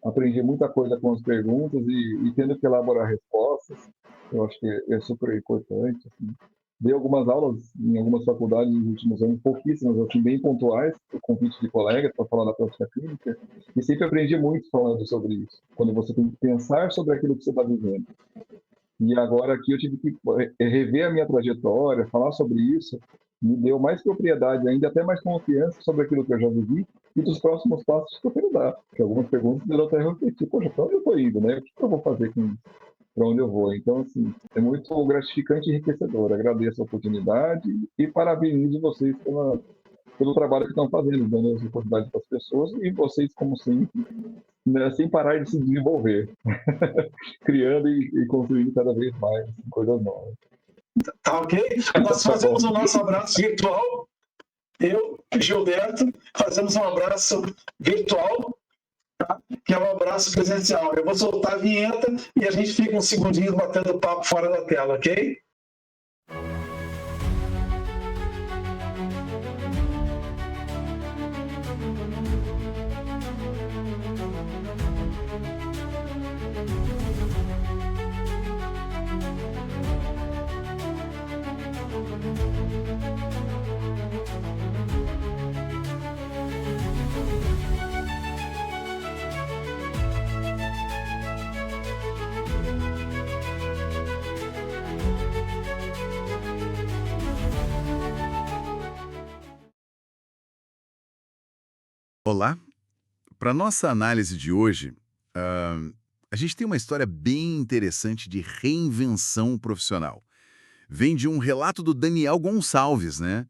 Aprendi muita coisa com as perguntas e tendo que elaborar respostas, eu acho que é super importante. Assim. Dei algumas aulas em algumas faculdades nos últimos anos, pouquíssimas, assim, bem pontuais, por convite de colegas para falar da prática clínica, e sempre aprendi muito falando sobre isso, quando você tem que pensar sobre aquilo que você está vivendo. E agora aqui eu tive que rever a minha trajetória, falar sobre isso, me deu mais propriedade ainda, até mais confiança sobre aquilo que eu já vivi e dos próximos passos que eu quero dar. Porque algumas perguntas deram até refletir, poxa, para onde eu estou indo, né? O que eu vou fazer com isso? Para onde eu vou? Então, assim, é muito gratificante e enriquecedor. Agradeço a oportunidade e parabenizo vocês pelo trabalho que estão fazendo, dando as oportunidades para as pessoas e vocês, como sempre, né, sem parar de se desenvolver, criando e construindo cada vez mais coisas novas. Tá ok? Nós fazemos o nosso abraço virtual. Eu, Gilberto, fazemos um abraço virtual, tá? Que é um abraço presencial. Eu vou soltar a vinheta e a gente fica uns segundinhos batendo papo fora da tela, ok? Olá, para nossa análise de hoje, a gente tem uma história bem interessante de reinvenção profissional. Vem de um relato do Daniel Gonçalves, né?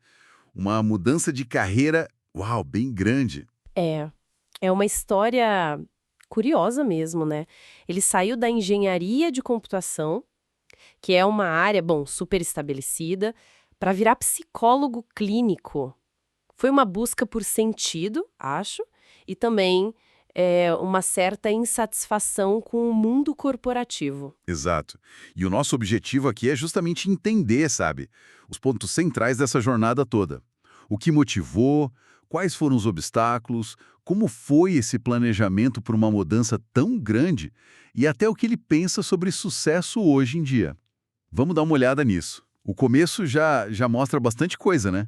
Uma mudança de carreira, uau, bem grande. É uma história curiosa mesmo, né? Ele saiu da engenharia de computação, que é uma área, super estabelecida, para virar psicólogo clínico. Foi uma busca por sentido, acho, e também uma certa insatisfação com o mundo corporativo. Exato. E o nosso objetivo aqui é justamente entender, sabe, os pontos centrais dessa jornada toda. O que motivou, quais foram os obstáculos, como foi esse planejamento por uma mudança tão grande e até o que ele pensa sobre sucesso hoje em dia. Vamos dar uma olhada nisso. O começo já mostra bastante coisa, né?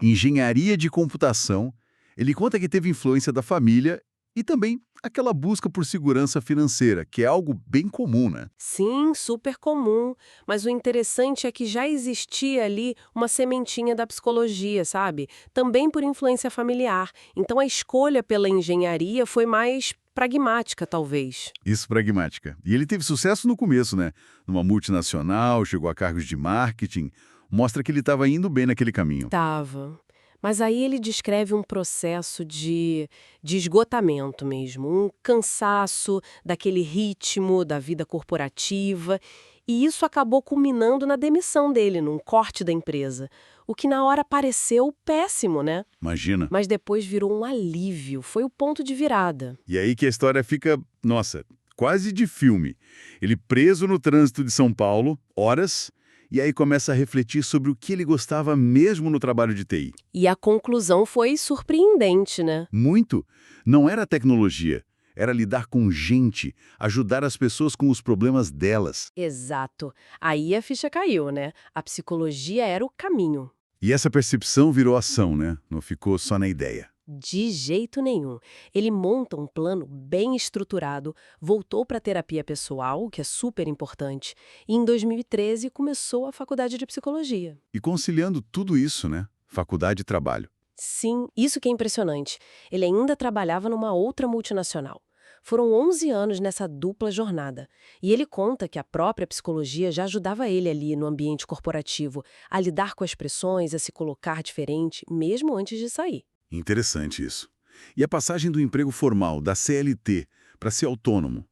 Engenharia de computação, ele conta que teve influência da família e também aquela busca por segurança financeira, que é algo bem comum, né? Sim, super comum, mas o interessante é que já existia ali uma sementinha da psicologia, sabe? Também por influência familiar. Então a escolha pela engenharia foi mais pragmática, talvez. Isso, pragmática. E ele teve sucesso no começo, né? Numa multinacional, chegou a cargos de marketing, mostra que ele estava indo bem naquele caminho. Tava. Mas aí ele descreve um processo de esgotamento mesmo, um cansaço daquele ritmo da vida corporativa, e isso acabou culminando na demissão dele, num corte da empresa. O que na hora pareceu péssimo, né? Imagina. Mas depois virou um alívio, foi o ponto de virada. E aí que a história fica, nossa, quase de filme. Ele preso no trânsito de São Paulo, horas, e aí começa a refletir sobre o que ele gostava mesmo no trabalho de TI. E a conclusão foi surpreendente, né? Muito. Não era tecnologia, era lidar com gente, ajudar as pessoas com os problemas delas. Exato. Aí a ficha caiu, né? A psicologia era o caminho. E essa percepção virou ação, né? Não ficou só na ideia. De jeito nenhum. Ele monta um plano bem estruturado, voltou para a terapia pessoal, o que é super importante, e em 2013 começou a faculdade de psicologia. E conciliando tudo isso, né? Faculdade e trabalho. Sim, isso que é impressionante. Ele ainda trabalhava numa outra multinacional. Foram 11 anos nessa dupla jornada. E ele conta que a própria psicologia já ajudava ele ali no ambiente corporativo, a lidar com as pressões, a se colocar diferente, mesmo antes de sair. Interessante isso. E a passagem do emprego formal, da CLT, para ser autônomo,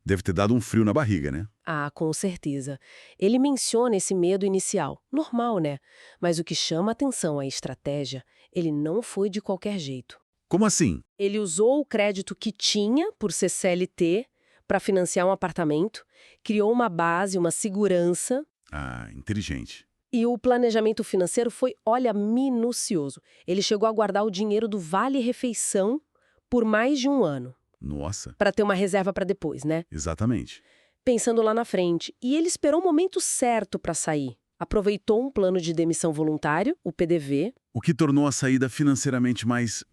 deve ter dado um frio na barriga, né? Ah, com certeza. Ele menciona esse medo inicial. Normal, né? Mas o que chama atenção à estratégia, ele não foi de qualquer jeito. Como assim? Ele usou o crédito que tinha por ser CLT para financiar um apartamento, criou uma base, uma segurança, Ah, inteligente. e o planejamento financeiro foi, olha, minucioso. Ele chegou a guardar o dinheiro do vale-refeição por mais de um ano, Nossa, para ter uma reserva para depois, né? exatamente. Pensando lá na frente. E ele esperou o momento certo para sair. Aproveitou um plano de demissão voluntário, o PDV. O que tornou a saída financeiramente mais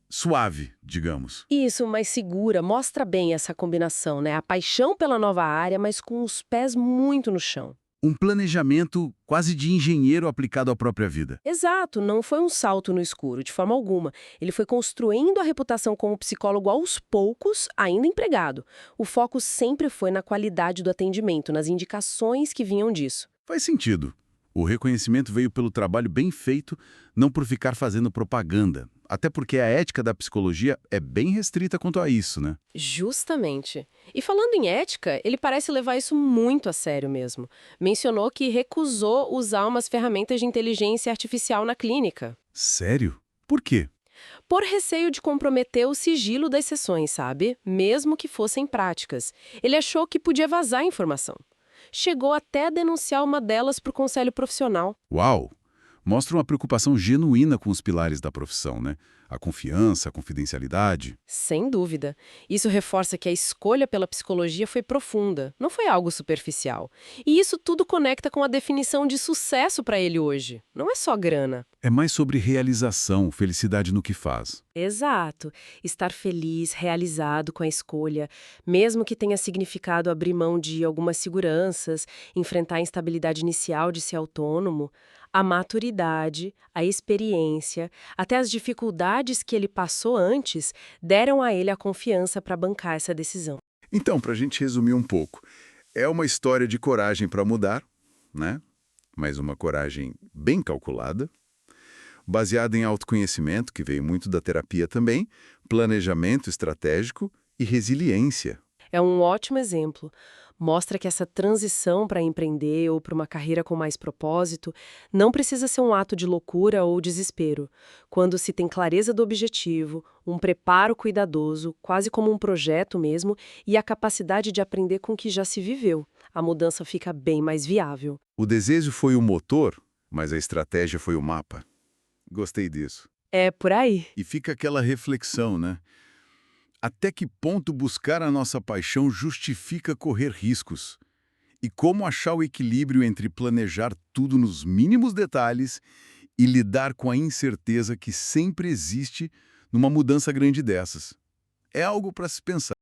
suave, digamos. Isso, mais segura, mostra bem essa combinação, né? A paixão pela nova área, mas com os pés muito no chão. Um planejamento quase de engenheiro aplicado à própria vida. Exato, não foi um salto no escuro, de forma alguma. Ele foi construindo a reputação como psicólogo aos poucos, ainda empregado. O foco sempre foi na qualidade do atendimento, nas indicações que vinham disso. Faz sentido. O reconhecimento veio pelo trabalho bem feito, não por ficar fazendo propaganda. Até porque a ética da psicologia é bem restrita quanto a isso, né? Justamente. E falando em ética, ele parece levar isso muito a sério mesmo. Mencionou que recusou usar umas ferramentas de inteligência artificial na clínica. Sério? Por quê? Por receio de comprometer o sigilo das sessões, sabe? Mesmo que fossem práticas. Ele achou que podia vazar a informação. Chegou até a denunciar uma delas para o conselho profissional. Uau! Mostra uma preocupação genuína com os pilares da profissão, né? A confiança, a confidencialidade. Sem dúvida. Isso reforça que a escolha pela psicologia foi profunda, não foi algo superficial. E isso tudo conecta com a definição de sucesso para ele hoje. Não é só grana. É mais sobre realização, felicidade no que faz. Exato. Estar feliz, realizado com a escolha, mesmo que tenha significado abrir mão de algumas seguranças, enfrentar a instabilidade inicial de ser autônomo, a maturidade, a experiência, até as dificuldades que ele passou antes, deram a ele a confiança para bancar essa decisão. Então, para a gente resumir um pouco, é uma história de coragem para mudar, né? Mas uma coragem bem calculada, baseada em autoconhecimento, que veio muito da terapia também, planejamento estratégico e resiliência. É um ótimo exemplo. Mostra que essa transição para empreender ou para uma carreira com mais propósito não precisa ser um ato de loucura ou desespero. Quando se tem clareza do objetivo, um preparo cuidadoso, quase como um projeto mesmo, e a capacidade de aprender com o que já se viveu, a mudança fica bem mais viável. O desejo foi o motor, mas a estratégia foi o mapa. Gostei disso. É por aí. E fica aquela reflexão, né? Até que ponto buscar a nossa paixão justifica correr riscos? E como achar o equilíbrio entre planejar tudo nos mínimos detalhes e lidar com a incerteza que sempre existe numa mudança grande dessas? É algo para se pensar.